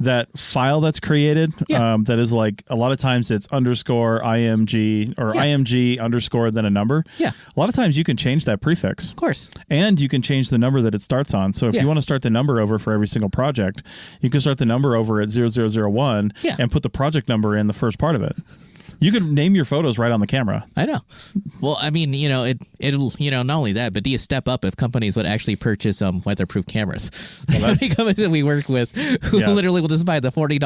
that file that's created, that is a lot of times it's underscore IMG or IMG underscore then a number. Yeah. A lot of times you can change that prefix. Of course. And you can change the number that it starts on. So if you want to start the number over for every single project, you can start the number over at 0001 and put the project number in the first part of it. You can name your photos right on the camera. I know. Well, I mean, it'll not only that, but do you step up if companies would actually purchase weatherproof cameras? Well, companies that we work with who literally will just buy the $40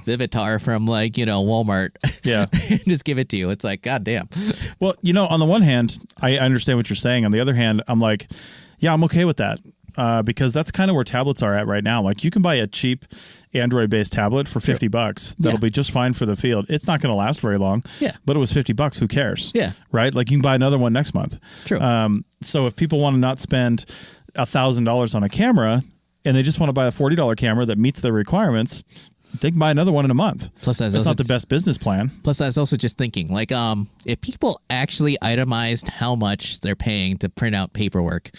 Vivitar from Walmart, and just give it to you. It's like, God damn. Well, on the one hand, I understand what you're saying. On the other hand, I'm like, yeah, I'm okay with that. Because that's kind of where tablets are at right now. Like you can buy a cheap Android-based tablet for $50. That'll be just fine for the field. It's not going to last very long. Yeah. But it was $50. Who cares? Yeah. Right? Like you can buy another one next month. True. So if people want to not spend $1,000 on a camera and they just want to buy a $40 camera that meets their requirements, they can buy another one in a month. Plus, that's not the best business plan. Plus, I was also just thinking, if people actually itemized how much they're paying to print out paperwork,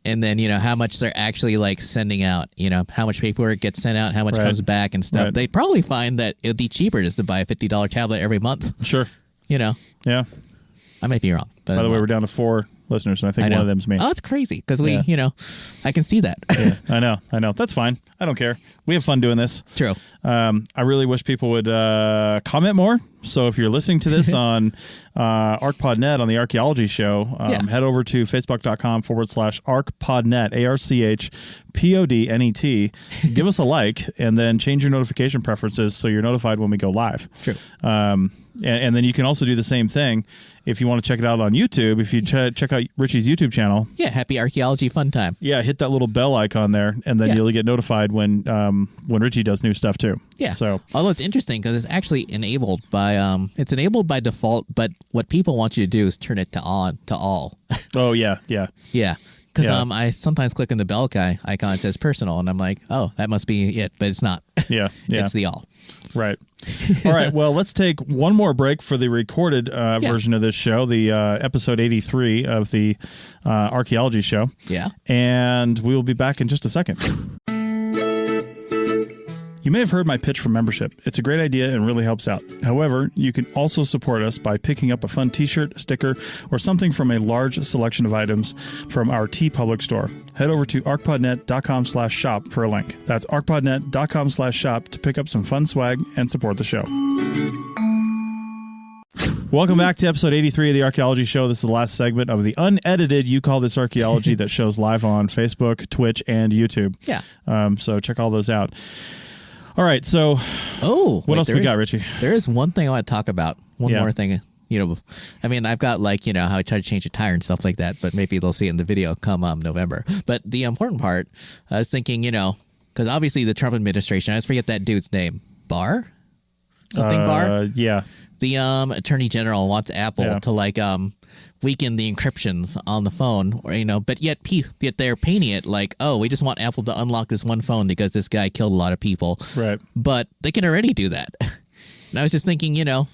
and then how much they're actually sending out, how much paperwork gets sent out, how much comes back and stuff, they'd probably find that it would be cheaper just to buy a $50 tablet every month. Sure. Yeah. I might be wrong. By the way, we're down to 4 listeners, and I think one of them's me. Oh, it's crazy because we, I can see that. I know. That's fine. I don't care. We have fun doing this. True. I really wish people would comment more, So if you're listening to this on ArcPodNet on the Archaeology Show, head over to facebook.com/ArcPodNet, ARCHPODNET. Give us a like, and then change your notification preferences so you're notified when we go live. True. And then you can also do the same thing if you want to check it out on YouTube. If you check out Richie's YouTube channel. Yeah, happy archaeology fun time. Yeah, hit that little bell icon there, and then you'll get notified when Richie does new stuff too. Yeah. So although it's interesting because it's actually enabled by by default, but what people want you to do is turn it to on to all. Oh yeah. Yeah. Because I sometimes click on the bell icon, it says personal, and I'm like, oh, that must be it, but it's not. Yeah. It's the all. Right. All right. Well, let's take one more break for the recorded version of this show, the episode 83 of the Archaeology Show. Yeah. And we will be back in just a second. You may have heard my pitch for membership. It's a great idea and really helps out. However, you can also support us by picking up a fun t-shirt, sticker, or something from a large selection of items from our TeePublic store. Head over to arcpodnet.com/shop for a link. That's arcpodnet.com/shop to pick up some fun swag and support the show. Welcome back to episode 83 of the Archaeology Show. This is the last segment of the unedited You Call This Archaeology that shows live on Facebook, Twitch, and YouTube. Yeah. So check all those out. All right, so what else we got, Richie? There is one thing I want to talk about. One more thing. I mean, I've got how I try to change a tire and stuff like that, but maybe they'll see it in the video come November. But the important part, I was thinking, because obviously the Trump administration, I just forget that dude's name. Barr? Barr? Yeah. The attorney general wants Apple to weaken the encryptions on the phone, but yet they're painting it like, oh, we just want Apple to unlock this one phone because this guy killed a lot of people. Right. But they can already do that. And I was just thinking, do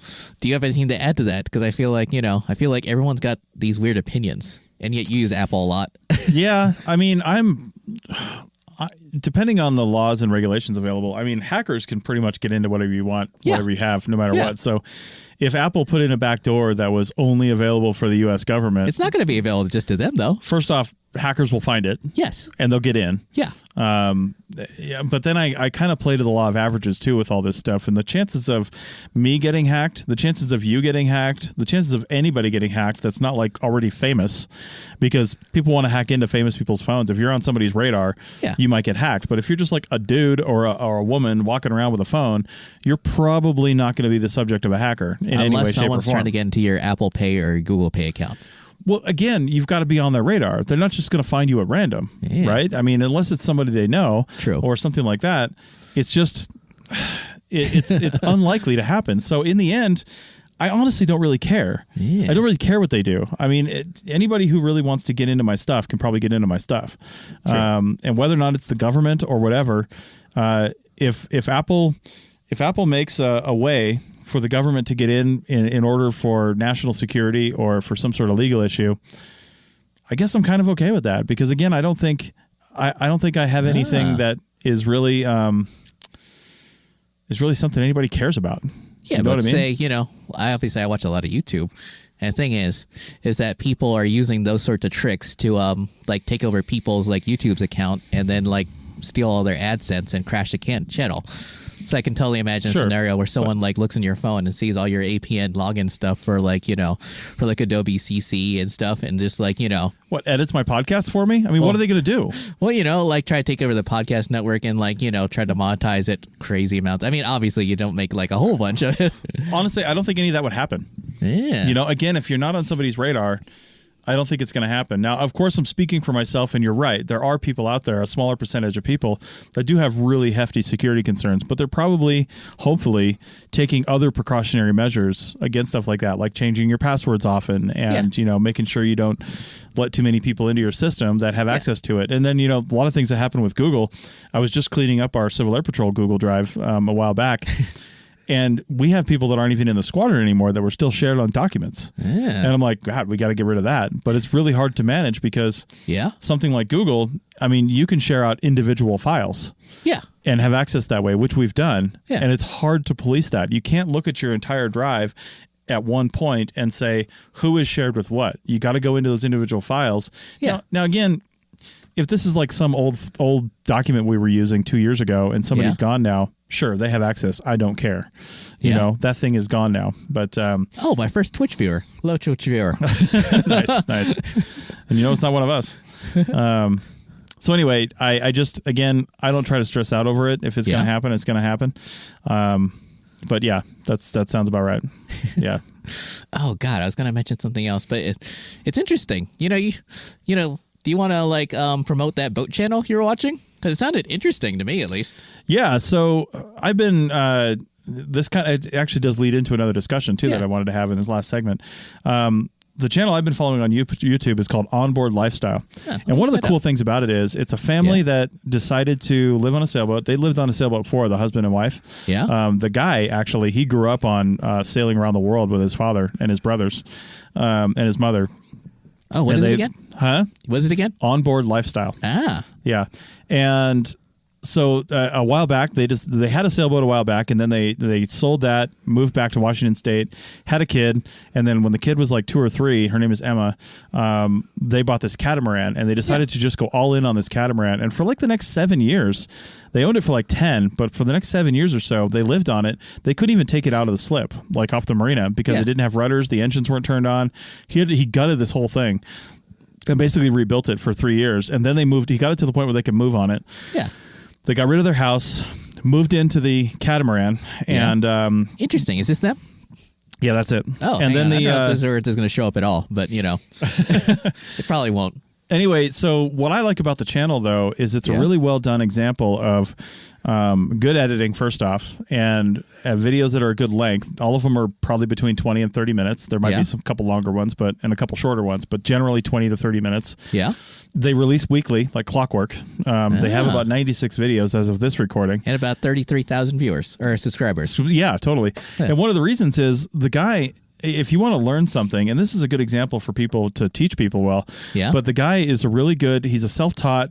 you have anything to add to that? Because I feel like everyone's got these weird opinions, and yet you use Apple a lot. Yeah. I mean, depending on the laws and regulations available, I mean, hackers can pretty much get into whatever you want, whatever you have, no matter what. So if Apple put in a backdoor that was only available for the U.S. government... It's not going to be available just to them, though. First off, hackers will find it. Yes. And they'll get in. Yeah. But then I kind of play to the law of averages, too, with all this stuff. And the chances of me getting hacked, the chances of you getting hacked, the chances of anybody getting hacked that's not already famous, because people want to hack into famous people's phones. If you're on somebody's radar, you might get hacked. But if you're just like a dude or a woman walking around with a phone, you're probably not going to be the subject of a hacker in any way, shape, or form. Unless someone's trying to get into your Apple Pay or Google Pay account. Well, again, you've got to be on their radar. They're not just going to find you at random, right? I mean, unless it's somebody they know or something like that, it's just it's unlikely to happen. So in the end, I honestly don't really care. Yeah. I don't really care what they do. I mean, anybody who really wants to get into my stuff can probably get into my stuff. And whether or not it's the government or whatever, if Apple makes a way for the government to get in order for national security or for some sort of legal issue, I guess I'm kind of okay with that, because again, I don't think I have anything that is really something anybody cares about. Yeah, you know but what I mean? say, I watch a lot of YouTube, and the thing is that people are using those sorts of tricks to take over people's YouTube's account and then steal all their AdSense and crash the channel. So I can totally imagine a scenario where someone looks in your phone and sees all your APN login stuff for Adobe CC and stuff, and just what, edits my podcast for me? I mean, what are they going to do? Well, try to take over the podcast network and try to monetize it crazy amounts. I mean, obviously you don't make a whole bunch of it. Honestly, I don't think any of that would happen. Yeah. Again, if you're not on somebody's radar, I don't think it's going to happen. Now, of course, I'm speaking for myself, and you're right. There are people out there, a smaller percentage of people, that do have really hefty security concerns, but they're probably, hopefully, taking other precautionary measures against stuff like that, like changing your passwords often and, making sure you don't let too many people into your system that have access to it. And then, a lot of things that happen with Google. I was just cleaning up our Civil Air Patrol Google Drive a while back. And we have people that aren't even in the squadron anymore that were still shared on documents. Yeah. And I'm like, God, we got to get rid of that. But it's really hard to manage because something like Google, I mean, you can share out individual files. Yeah. And have access that way, which we've done. Yeah. And it's hard to police that. You can't look at your entire drive at one point and say who is shared with what. You got to go into those individual files. Yeah. Now again, if this is like some old document we were using 2 years ago and somebody's gone now, sure, they have access. I don't care. You know, that thing is gone now. But my first Twitch viewer. Hello, Twitch viewer. nice. And you know, it's not one of us. So anyway, I just, again, I don't try to stress out over it. If it's going to happen, it's going to happen. But yeah, that sounds about right. Yeah. Oh God, I was going to mention something else, but it's interesting. You know, do you want to like promote that boat channel you're watching? Because it sounded interesting to me, at least. Yeah. So I've been. This it actually does lead into another discussion too that I wanted to have in this last segment. The channel I've been following on YouTube is called Onboard Lifestyle. Yeah, and one of the cool things about it is it's a family that decided to live on a sailboat. They lived on a sailboat before, the husband and wife. Yeah. The guy, actually, he grew up on sailing around the world with his father and his brothers and his mother. Oh, what is it again? Huh? What is it again? Onboard Lifestyle. Ah. Yeah. And so a while back, they had a sailboat a while back, and then they sold that, moved back to Washington State, had a kid, and then when the kid was like 2 or 3, her name is Emma, they bought this catamaran, and they decided to just go all in on this catamaran. And for like the next 7 years, they owned it for like 10, but for the next 7 years or so, they lived on it. They couldn't even take it out of the slip, like off the marina, because it didn't have rudders, the engines weren't turned on. He gutted this whole thing and basically rebuilt it for 3 years, and then he got it to the point where they could move on it. Yeah. They got rid of their house, moved into the catamaran, and interesting. Is this them? Yeah, that's it. Oh, and then I don't know if this is going to show up at all, but you know, it probably won't. Anyway, so what I like about the channel, though, is it's a really well done example of good editing, first off, and videos that are a good length. All of them are probably between 20 and 30 minutes. There might be some couple longer ones, and a couple shorter ones, but generally 20 to 30 minutes. Yeah. They release weekly, like clockwork. They have about 96 videos as of this recording. And about 33,000 viewers or subscribers. Yeah, totally. Yeah. And one of the reasons is the guy, if you want to learn something, and this is a good example for people to teach people well, but the guy is he's a self-taught,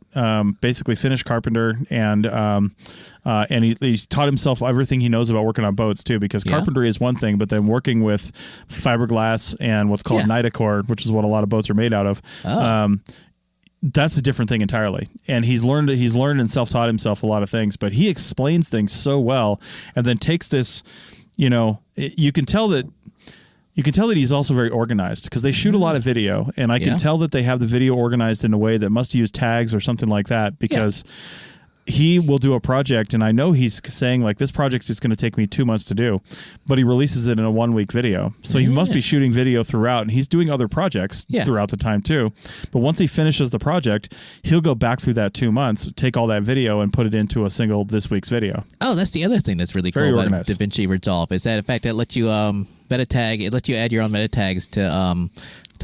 basically finished carpenter, and he taught himself everything he knows about working on boats too, because carpentry is one thing, but then working with fiberglass and what's called Nitacore, which is what a lot of boats are made out of, that's a different thing entirely. And he's learned and self-taught himself a lot of things, but he explains things so well, and then takes this, you can tell that he's also very organized, because they shoot a lot of video, and I can tell that they have the video organized in a way that must use tags or something like that, because he will do a project, and I know he's saying like, this project is going to take me 2 months to do, but he releases it in a 1 week video. So he must be shooting video throughout, and he's doing other projects throughout the time too. But once he finishes the project, he'll go back through that 2 months, take all that video and put it into a single this week's video. Oh, that's the other thing that's really cool about DaVinci Resolve, is that in fact it lets you meta tag. It lets you add your own meta tags to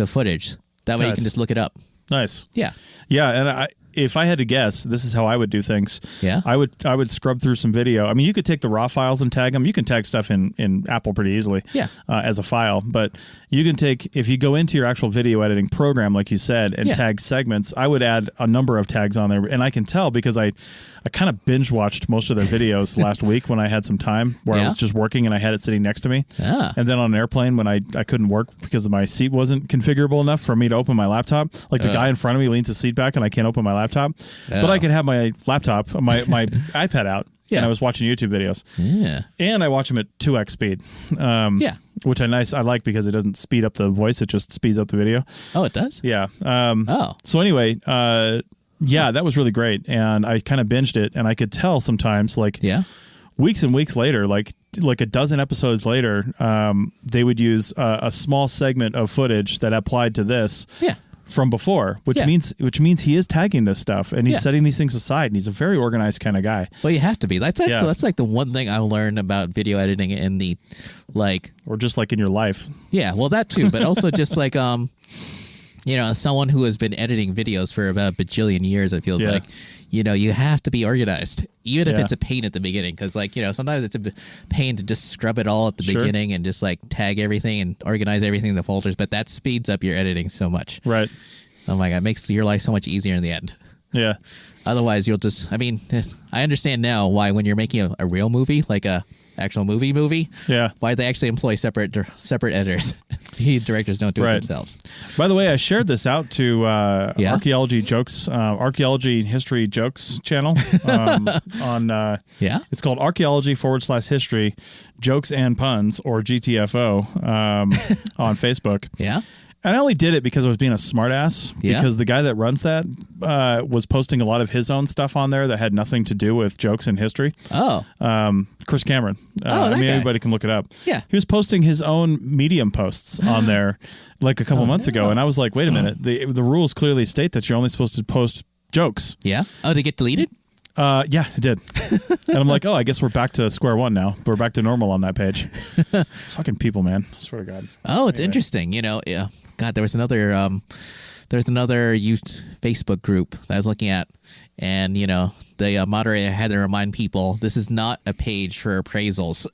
footage. That way you can just look it up. Nice. Yeah. Yeah, and if I had to guess, this is how I would do things. Yeah. I would scrub through some video. I mean, you could take the raw files and tag them. You can tag stuff in Apple pretty easily as a file. But you can if you go into your actual video editing program, like you said, and tag segments, I would add a number of tags on there. And I can tell because I kind of binge watched most of their videos last week when I had some time where I was just working and I had it sitting next to me. Yeah. And then on an airplane when I couldn't work because my seat wasn't configurable enough for me to open my laptop. Like the guy in front of me leans his seat back and I can't open my laptop. But I could have my laptop, my iPad out, and I was watching YouTube videos. Yeah. And I watch them at 2x speed. Which I like because it doesn't speed up the voice, it just speeds up the video. Oh, it does? Yeah. So anyway, that was really great. And I kind of binged it, and I could tell sometimes, like weeks and weeks later, like a dozen episodes later, they would use a small segment of footage that applied to this. Yeah. From before, which means he is tagging this stuff, and he's setting these things aside, and he's a very organized kind of guy. Well, you have to be. That's like the one thing I learned about video editing in the or just like in your life. Yeah, well, that too, but also just like someone who has been editing videos for about a bajillion years, it feels like. You have to be organized, even if it's a pain at the beginning. Because, sometimes it's a pain to just scrub it all at the beginning and just, tag everything and organize everything in the folders. But that speeds up your editing so much. Right. Oh, my God. It makes your life so much easier in the end. Yeah. Otherwise, you'll just... I understand now why when you're making a real movie, like a actual movie, why they actually employ separate editors. the directors don't do it themselves. By the way, I shared this out to Archaeology Jokes, Archaeology History Jokes channel on it's called Archaeology/History Jokes and Puns, or GTFO, on Facebook. Yeah. And I only did it because I was being a smartass. Because the guy that runs that was posting a lot of his own stuff on there that had nothing to do with jokes and history. Oh. Chris Cameron. I mean, everybody can look it up. Yeah. He was posting his own Medium posts on there like a couple months ago. And I was like, wait a minute. The rules clearly state that you're only supposed to post jokes. Yeah. Oh, did it get deleted? Yeah, it did. And I'm like, I guess we're back to square one now. We're back to normal on that page. Fucking people, man. I swear to God. Oh, it's interesting. God, there was another youth Facebook group that I was looking at, and the moderator had to remind people this is not a page for appraisals.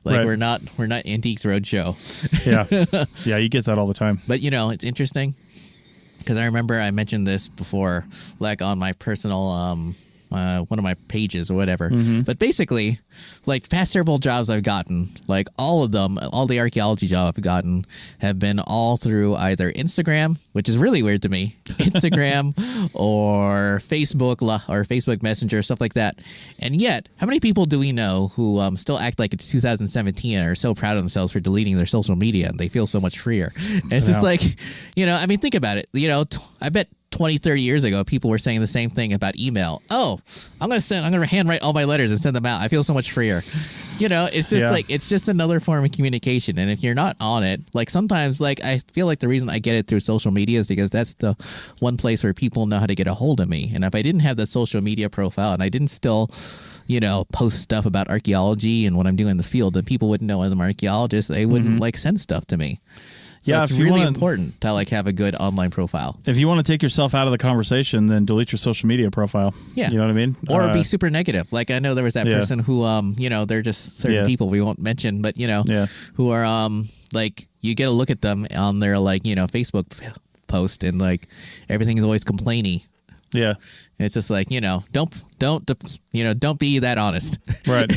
We're not Antiques Roadshow. Yeah, you get that all the time. But it's interesting because I remember I mentioned this before, like on my personal one of my pages or whatever. But basically, like the past several jobs I've gotten, like all of them, all the archaeology jobs I've gotten have been all through either Instagram, which is really weird to me, Instagram or Facebook Messenger, stuff like that. And yet, how many people do we know who still act like it's 2017 and are so proud of themselves for deleting their social media and they feel so much freer? And it's just like, I mean, think about it. I bet 20, 30 years ago, people were saying the same thing about email. Oh, I'm going to handwrite all my letters and send them out. I feel so much freer. It's just like, it's just another form of communication. And if you're not on it, like sometimes, like I feel like the reason I get it through social media is because that's the one place where people know how to get a hold of me. And if I didn't have that social media profile and I didn't still, post stuff about archaeology and what I'm doing in the field, then people wouldn't know as an archaeologist. They wouldn't like send stuff to me. So it's really important to like have a good online profile. If you want to take yourself out of the conversation, then delete your social media profile. Yeah. You know what I mean? Or be super negative. Like I know there was that person who, they're just certain people we won't mention, but who are like you get a look at them on their like, Facebook post and like everything is always complainy. Yeah. It's just like, don't be that honest. Right.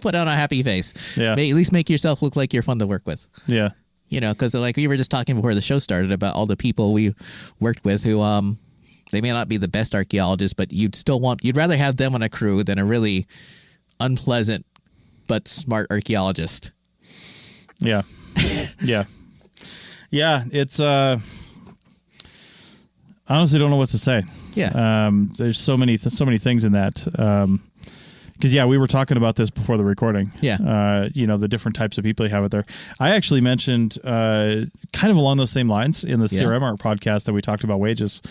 Put on a happy face. Yeah. At least make yourself look like you're fun to work with. Yeah. Because like we were just talking before the show started about all the people we worked with who they may not be the best archaeologists, but you'd rather have them on a crew than a really unpleasant but smart archaeologist. Yeah. Yeah. It's I honestly don't know what to say. Yeah. There's so many things in that. Because, we were talking about this before the recording. Yeah. The different types of people you have out there. I actually mentioned kind of along those same lines in the CRM Art podcast that we talked about wages.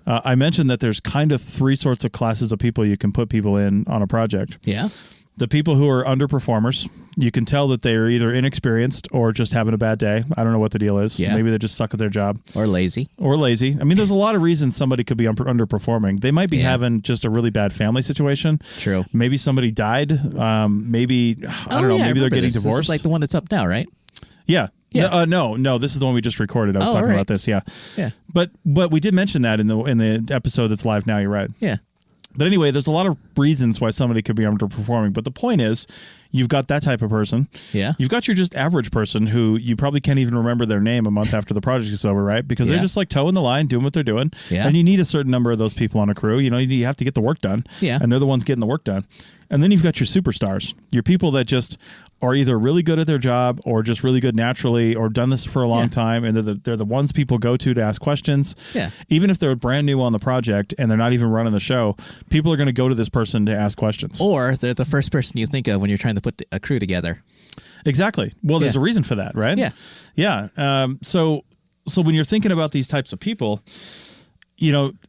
I mentioned that there's kind of three sorts of classes of people you can put people in on a project. Yeah. The people who are underperformers, you can tell that they are either inexperienced or just having a bad day. I don't know what the deal is. Yeah. Maybe they just suck at their job. Or lazy. I mean, there's a lot of reasons somebody could be underperforming. They might be having just a really bad family situation. True. Maybe somebody died. Maybe, I don't know, maybe they're getting divorced. This is like the one that's up now, right? Yeah. Yeah. No, this is the one we just recorded. I was talking about this. Yeah. Yeah. But we did mention that in the episode that's live now. You're right. Yeah. But anyway, there's a lot of reasons why somebody could be underperforming. But the point is, you've got that type of person. Yeah. You've got your just average person who you probably can't even remember their name a month after the project is over, right? Because they're just like toeing the line, doing what they're doing. Yeah. And you need a certain number of those people on a crew. You have to get the work done. Yeah. And they're the ones getting the work done. And then you've got your superstars, your people that just are either really good at their job or just really good naturally or done this for a long time. And they're the ones people go to ask questions. Yeah. Even if they're brand new on the project and they're not even running the show, people are going to go to this person to ask questions. Or they're the first person you think of when you're trying to put a crew together. Exactly. Well, there's a reason for that, right? Yeah. Yeah. So when you're thinking about these types of people,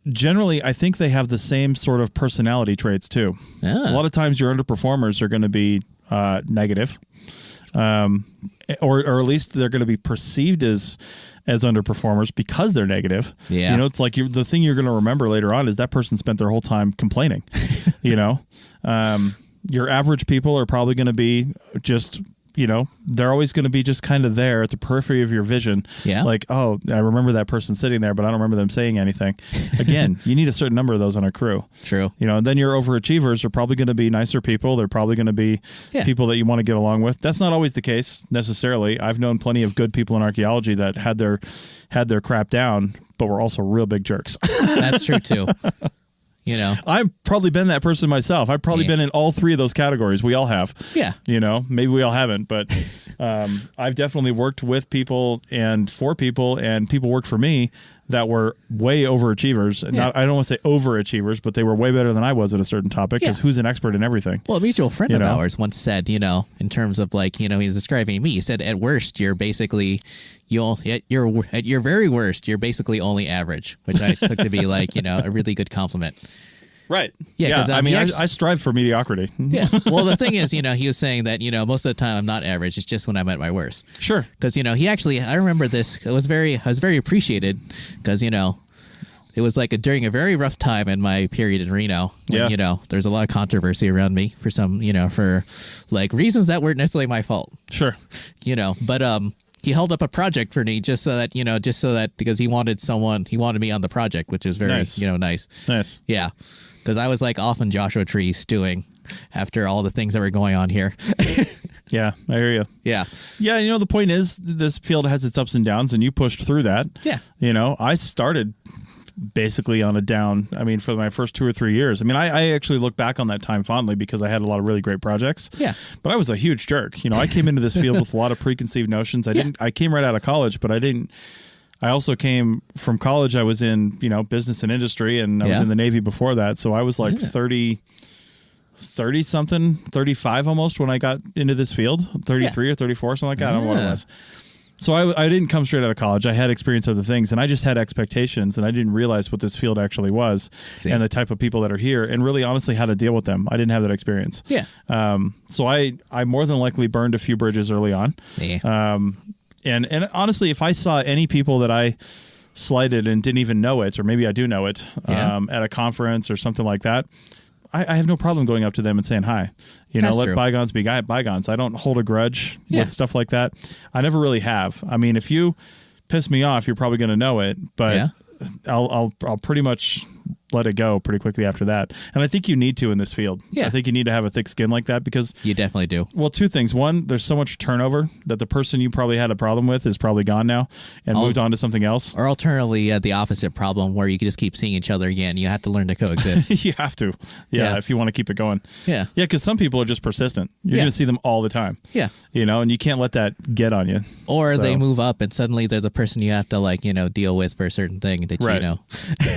generally I think they have the same sort of personality traits too. Ah. A lot of times your underperformers are going to be negative, or at least they're going to be perceived as underperformers because they're negative. Yeah. It's like the thing you're going to remember later on is that person spent their whole time complaining. Your average people are probably going to be just they're always going to be just kind of there at the periphery of your vision. Yeah. Like, oh, I remember that person sitting there, but I don't remember them saying anything. Again, you need a certain number of those on a crew. True. And then your overachievers are probably going to be nicer people. They're probably going to be people that you want to get along with. That's not always the case necessarily. I've known plenty of good people in archaeology that had their crap down, but were also real big jerks. That's true too. I've probably been that person myself. I've probably been in all three of those categories. We all have. Yeah. Maybe we all haven't, but I've definitely worked with people and for people, and people worked for me that were way overachievers. Yeah. I don't want to say overachievers, but they were way better than I was at a certain topic, because who's an expert in everything? Well, a mutual friend of ours once said, in terms of he was describing me, he said, at worst, you're basically, at your very worst, you're basically only average, which I took to be a really good compliment. Right. Yeah. I strive for mediocrity. Yeah. Well, the thing is, he was saying that, most of the time I'm not average. It's just when I'm at my worst. Sure. Because, he actually, I remember this, I was very appreciated because, it was during a very rough time in my period in Reno. When, there's a lot of controversy around me for some, for reasons that weren't necessarily my fault. Sure. But, he held up a project for me just so that because he wanted me on the project, which is very, nice. Nice. Nice. Yeah. Because I was off in Joshua Tree stewing after all the things that were going on here. Yeah, I hear you. Yeah. Yeah, the point is, this field has its ups and downs, and you pushed through that. Yeah. I started basically on a down, for my first 2 or 3 years. I actually look back on that time fondly because I had a lot of really great projects. Yeah. But I was a huge jerk. I came into this field with a lot of preconceived notions. I came right out of college, but I also came from college. I was in, business and industry, and I was in the Navy before that. So I was 30 something, 35 almost when I got into this field, 33 or 34, something like that. I don't know what it was. So I didn't come straight out of college. I had experience other things, and I just had expectations, and I didn't realize what this field actually was and the type of people that are here, and really honestly how to deal with them. I didn't have that experience. Yeah. So I more than likely burned a few bridges early on. Yeah. And honestly, if I saw any people that I slighted and didn't even know it, or maybe I do know it, at a conference or something like that, I have no problem going up to them and saying hi. That's let true. bygones be bygones. I don't hold a grudge with stuff like that. I never really have. If you piss me off, you're probably going to know it, but I'll pretty much let it go pretty quickly after that. And I think you need to in this field. Yeah. I think you need to have a thick skin like that, because You definitely do. well, two things. One, there's so much turnover that the person you probably had a problem with is probably gone now and moved on to something else. Or alternatively, the opposite problem where you can just keep seeing each other again. You have to learn to coexist. You have to. Yeah, if you want to keep it going. Yeah. Yeah, because some people are just persistent. You're going to see them all the time. Yeah. And you can't let that get on you. Or So- they move up and suddenly there's a person you have to deal with for a certain thing that Right.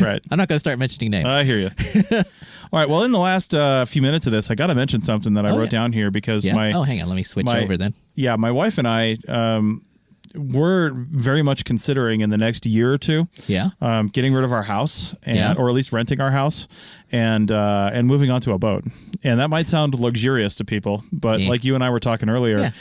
Right. I'm not going to start mentioning names. I hear you. All right. Well, in the last few minutes of this, I got to mention something that I wrote down here because Yeah? my hang on. Let me switch over then. Yeah, my wife and I we're very much considering in the next year or two, getting rid of our house or at least renting our house and moving onto a boat. And that might sound luxurious to people, but like you and I were talking earlier,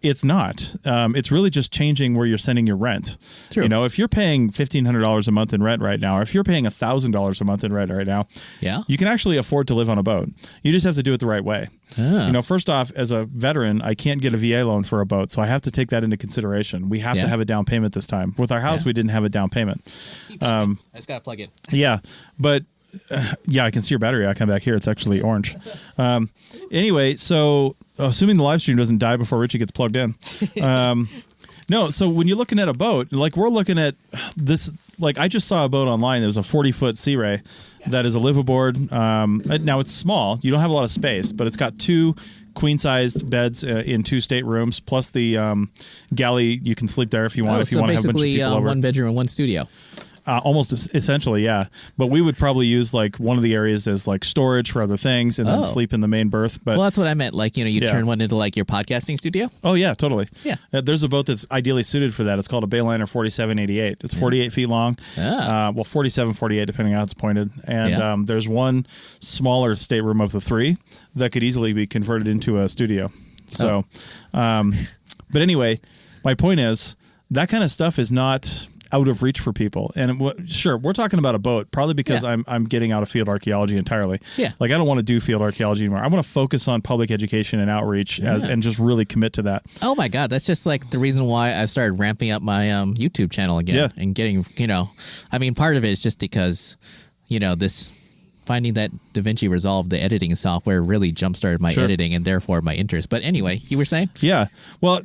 it's not. It's really just changing where you're sending your rent. True. If you're paying $1,500 a month in rent right now, or if you're paying $1,000 a month in rent right now, you can actually afford to live on a boat. You just have to do it the right way. First off, as a veteran, I can't get a VA loan for a boat, so I have to take that into consideration. We have to have a down payment this time. With our house, we didn't have a down payment. I just got to plug in. Yeah, but I can see your battery icon back here. It's actually orange. Anyway, so assuming the live stream doesn't die before Richie gets plugged in. No, so when you're looking at a boat, we're looking at this, I just saw a boat online. There's a 40-foot Sea Ray that is a liveaboard. Now it's small. You don't have a lot of space, but it's got 2 queen-sized beds in 2 staterooms, plus the galley. You can sleep there if you want. If you want to have a bunch of people over. 1 bedroom and 1 studio. Almost essentially, yeah. But we would probably use one of the areas as storage for other things, and then sleep in the main berth. But that's what I meant. You turn one into your podcasting studio. Oh yeah, totally. Yeah. There's a boat that's ideally suited for that. It's called a Bayliner 4788. It's 48 feet long. 47, 48, depending on how it's pointed. And there's one smaller stateroom of the 3 that could easily be converted into a studio. So, but anyway, my point is that kind of stuff is not out of reach for people. And sure, we're talking about a boat, probably because I'm getting out of field archaeology entirely. Yeah. Like I don't want to do field archaeology anymore. I want to focus on public education and outreach and just really commit to that. Oh my God, that's just like the reason why I've started ramping up my YouTube channel again and getting, I mean, part of it is just because, this finding that DaVinci Resolve, the editing software, really jump-started my editing and therefore my interest. But anyway, you were saying? Yeah. Well,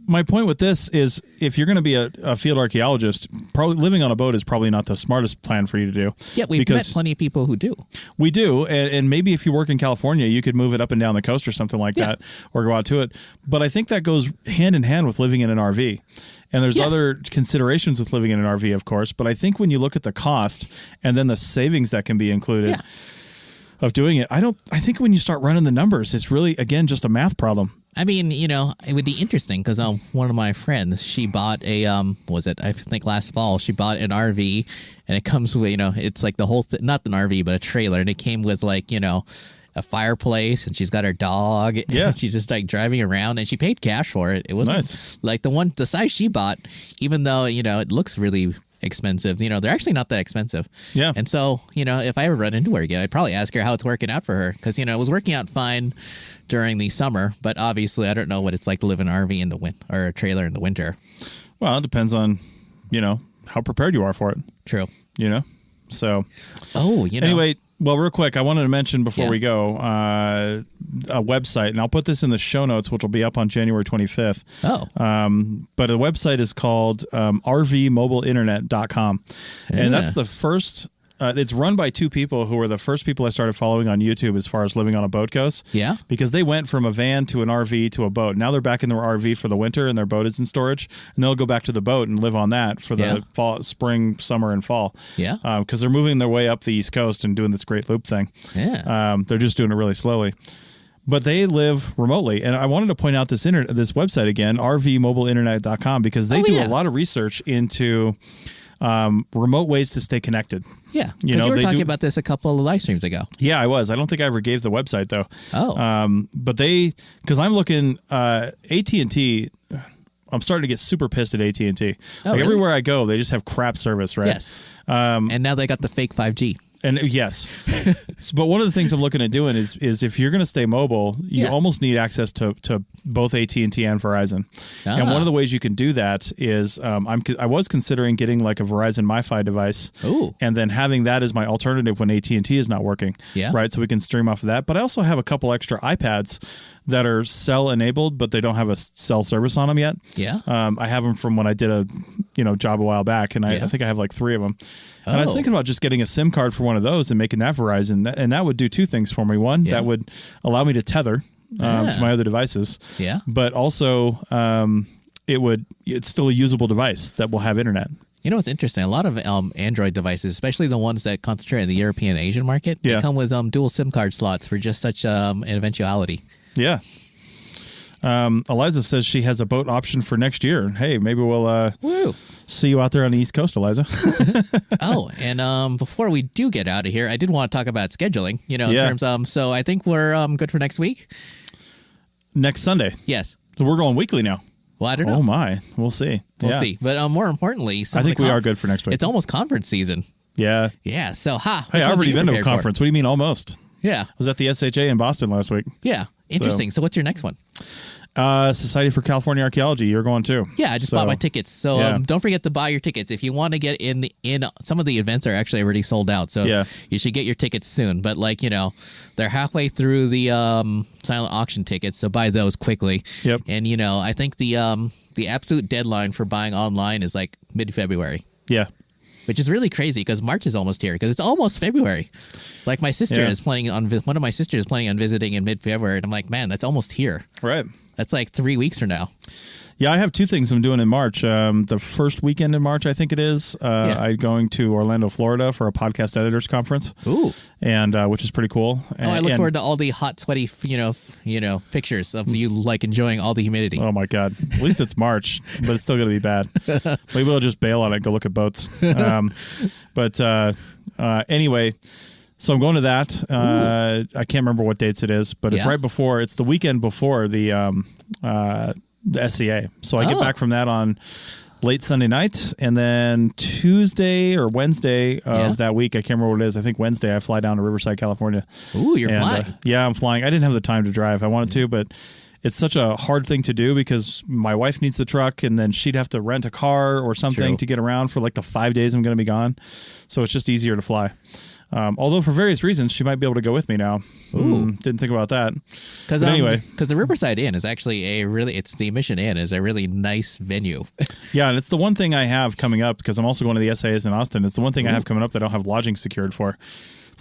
my point with this is if you're going to be a field archaeologist, probably living on a boat is probably not the smartest plan for you to do. Yeah, we've met plenty of people who do. We do. And maybe if you work in California, you could move it up and down the coast or something like that or go out to it. But I think that goes hand in hand with living in an RV. And there's other considerations with living in an RV, of course. But I think when you look at the cost and then the savings that can be included of doing it, I think when you start running the numbers, it's really, again, just a math problem. I mean, it would be interesting because one of my friends, she bought a, I think last fall, she bought an RV and it comes with, it's like the whole thing, not an RV, but a trailer. And it came with like, a fireplace and she's got her dog. Yeah. And she's just like driving around and she paid cash for it. It wasn't nice. Like the size she bought, even though, it looks really expensive, they're actually not that expensive. Yeah. And so, if I ever run into her again, I'd probably ask her how it's working out for her. Because, it was working out fine during the summer, but obviously I don't know what it's like to live in an RV in the or a trailer in the winter. Well, it depends on, how prepared you are for it. True. So. Oh, Anyway, well, real quick, I wanted to mention before we go a website, and I'll put this in the show notes, which will be up on January 25th. Oh. But the website is called rvmobileinternet.com. And that's the first... it's run by two people who were the first people I started following on YouTube as far as living on a boat goes. Yeah. Because they went from a van to an RV to a boat. Now they're back in their RV for the winter and their boat is in storage. And they'll go back to the boat and live on that for the fall, spring, summer, and fall. Yeah. Because they're moving their way up the East Coast and doing this great loop thing. Yeah. They're just doing it really slowly. But they live remotely. And I wanted to point out this website again, rvmobileinternet.com, because they do a lot of research into... remote ways to stay connected. Yeah, because you were talking about this a couple of live streams ago. Yeah, I was. I don't think I ever gave the website though. Oh, but because I'm looking AT&T. I'm starting to get super pissed at AT&T. Oh, really? Everywhere I go, they just have crap service, right? Yes. And now they got the fake 5G. And yes, but one of the things I'm looking at doing is if you're going to stay mobile, you almost need access to both AT&T and Verizon. And one of the ways you can do that is I was considering getting like a Verizon MiFi device, and then having that as my alternative when AT&T is not working. Yeah. Right. So we can stream off of that. But I also have a couple extra iPads that are cell enabled, but they don't have a cell service on them yet. Yeah. I have them from when I did a job a while back, and I think I have like 3 of them. And I was thinking about just getting a SIM card for one of those and making that Verizon, and that would do 2 things for me. One, that would allow me to tether to my other devices. Yeah. But also, it's still a usable device that will have internet. You know what's interesting? A lot of Android devices, especially the ones that concentrate in the European and Asian market, they come with dual SIM card slots for just such an eventuality. Yeah. Eliza says she has a boat option for next year. Hey, maybe we'll see you out there on the East Coast, Eliza. Oh, and before we do get out of here, I did want to talk about scheduling, in terms so I think we're good for next week. Next Sunday. Yes. So we're going weekly now. Well, I don't know. Oh, my. We'll see. We'll see. But more importantly, I think we are good for next week. It's almost conference season. Yeah. Yeah. So, Hey, I've already been to a conference. What do you mean almost? Yeah. I was at the SHA in Boston last week. Yeah. Interesting. So what's your next one? Society for California Archaeology. You're going too. Yeah, I just bought my tickets. So don't forget to buy your tickets. If you want to get in some of the events are actually already sold out. So you should get your tickets soon. But they're halfway through the silent auction tickets. So buy those quickly. Yep. And I think the absolute deadline for buying online is like mid-February. Yeah. Which is really crazy because March is almost here because it's almost February. Like my sister is planning on one of my sisters is planning on visiting in mid-February, and I'm like, man, that's almost here. Right. That's like 3 weeks from now. Yeah, I have 2 things I'm doing in March. The first weekend in March, I think it is. I'm going to Orlando, Florida for a podcast editors conference. Ooh, and which is pretty cool. I look forward to all the hot, sweaty, pictures of you like enjoying all the humidity. Oh my God! At least it's March, but it's still going to be bad. Maybe we'll just bail on it and go look at boats. Anyway. So I'm going to that. I can't remember what dates it is, but it's right before. It's the weekend before the SCA. So I get back from that on late Sunday night, and then Tuesday or Wednesday of that week, I can't remember what it is. I think Wednesday I fly down to Riverside, California. Ooh, you're flying. Yeah, I'm flying. I didn't have the time to drive. I wanted to, but it's such a hard thing to do because my wife needs the truck, and then she'd have to rent a car or something to get around for like the 5 days I'm going to be gone. So it's just easier to fly. Although for various reasons, she might be able to go with me now. Didn't think about that. Because anyway, because the Riverside Inn is actually the Mission Inn is a really nice venue. Yeah, and it's the one thing I have coming up because I'm also going to the SAS in Austin. It's the one thing I have coming up that I don't have lodging secured for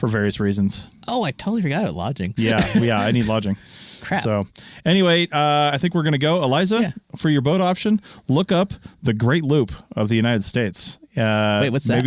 various reasons. Oh, I totally forgot about lodging. Yeah, I need lodging. Crap. So anyway, I think we're going to go. Eliza, for your boat option, look up the Great Loop of the United States. Wait, what's that?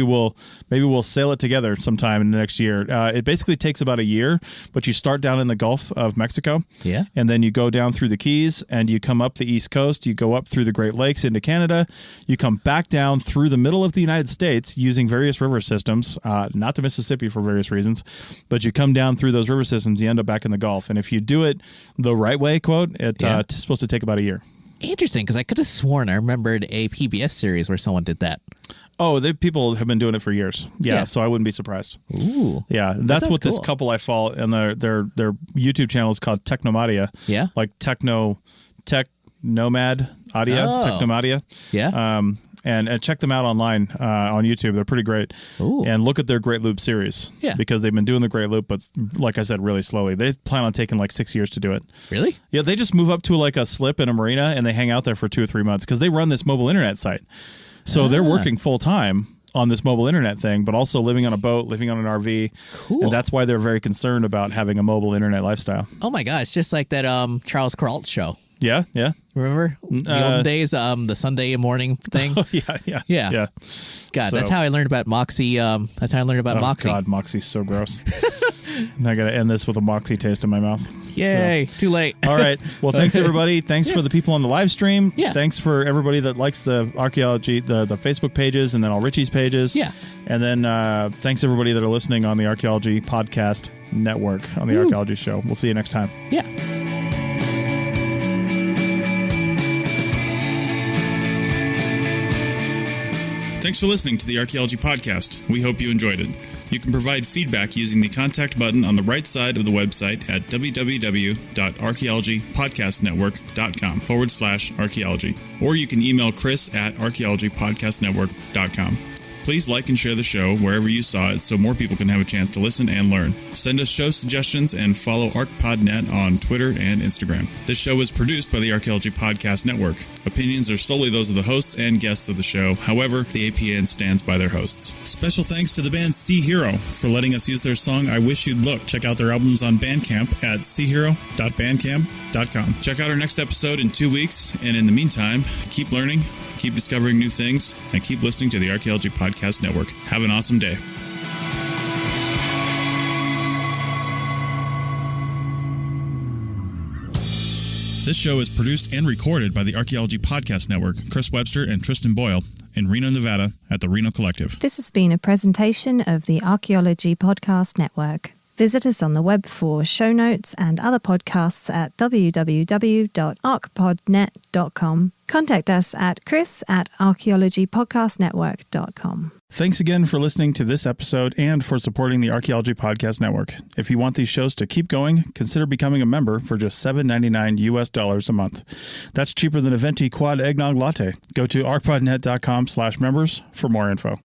Maybe we'll sail it together sometime in the next year. It basically takes about a year, but you start down in the Gulf of Mexico. Yeah. And then you go down through the Keys and you come up the East Coast. You go up through the Great Lakes into Canada. You come back down through the middle of the United States using various river systems, not the Mississippi for various reasons, but you come down through those river systems, you end up back in the Gulf. And if you do it the right way, quote, it's supposed to take about a year. Interesting, because I could have sworn I remembered a PBS series where someone did that. Oh, people have been doing it for years. Yeah, so I wouldn't be surprised. Ooh. Yeah, that's what cool. this couple I follow, and their YouTube channel is called Technomadia. Yeah. Like Tech Nomad Audio, Technomadia. Yeah. And check them out online on YouTube. They're pretty great. Ooh. And look at their Great Loop series. Yeah. Because they've been doing the Great Loop, but like I said, really slowly. They plan on taking like 6 years to do it. Really? Yeah, they just move up to like a slip in a marina and they hang out there for 2 or 3 months because they run this mobile internet site. So they're working full time on this mobile internet thing, but also living on a boat, living on an RV. Cool. And that's why they're very concerned about having a mobile internet lifestyle. Oh my God, it's just like that Charles Kuralt show. Yeah, yeah. Remember the old days, the Sunday morning thing? Oh, yeah. God, that's how I learned about Moxie. That's how I learned about Moxie. God, Moxie's so gross. And I got to end this with a Moxie taste in my mouth. Yay, too late. All right. Well, thanks, everybody. Thanks for the people on the live stream. Yeah. Thanks for everybody that likes the Archaeology, the Facebook pages, and then all Richie's pages. Yeah. And then thanks, everybody that are listening on the Archaeology Podcast Network, on the Archaeology Show. We'll see you next time. Yeah. Thanks for listening to the Archaeology Podcast. We hope you enjoyed it. You can provide feedback using the contact button on the right side of the website at www.archaeologypodcastnetwork.com/archaeology. Or you can email Chris at archaeologypodcastnetwork.com. Please like and share the show wherever you saw it so more people can have a chance to listen and learn. Send us show suggestions and follow ArcPodNet on Twitter and Instagram. This show is produced by the Archaeology Podcast Network. Opinions are solely those of the hosts and guests of the show. However, the APN stands by their hosts. Special thanks to the band Sea Hero for letting us use their song I Wish You'd Look. Check out their albums on Bandcamp at seahero.bandcamp.com. Check out our next episode in 2 weeks, and in the meantime, keep learning, keep discovering new things, and keep listening to the Archaeology Podcast Network. Have an awesome day. This show is produced and recorded by the Archaeology Podcast Network, Chris Webster and Tristan Boyle, in Reno, Nevada, at the Reno Collective. This has been a presentation of the Archaeology Podcast Network. Visit us on the web for show notes and other podcasts at www.archpodnet.com. Contact us at chris@archaeologypodcastnetwork.com. Thanks again for listening to this episode and for supporting the Archaeology Podcast Network. If you want these shows to keep going, consider becoming a member for just $7.99 US a month. That's cheaper than a venti quad eggnog latte. Go to archpodnet.com/members for more info.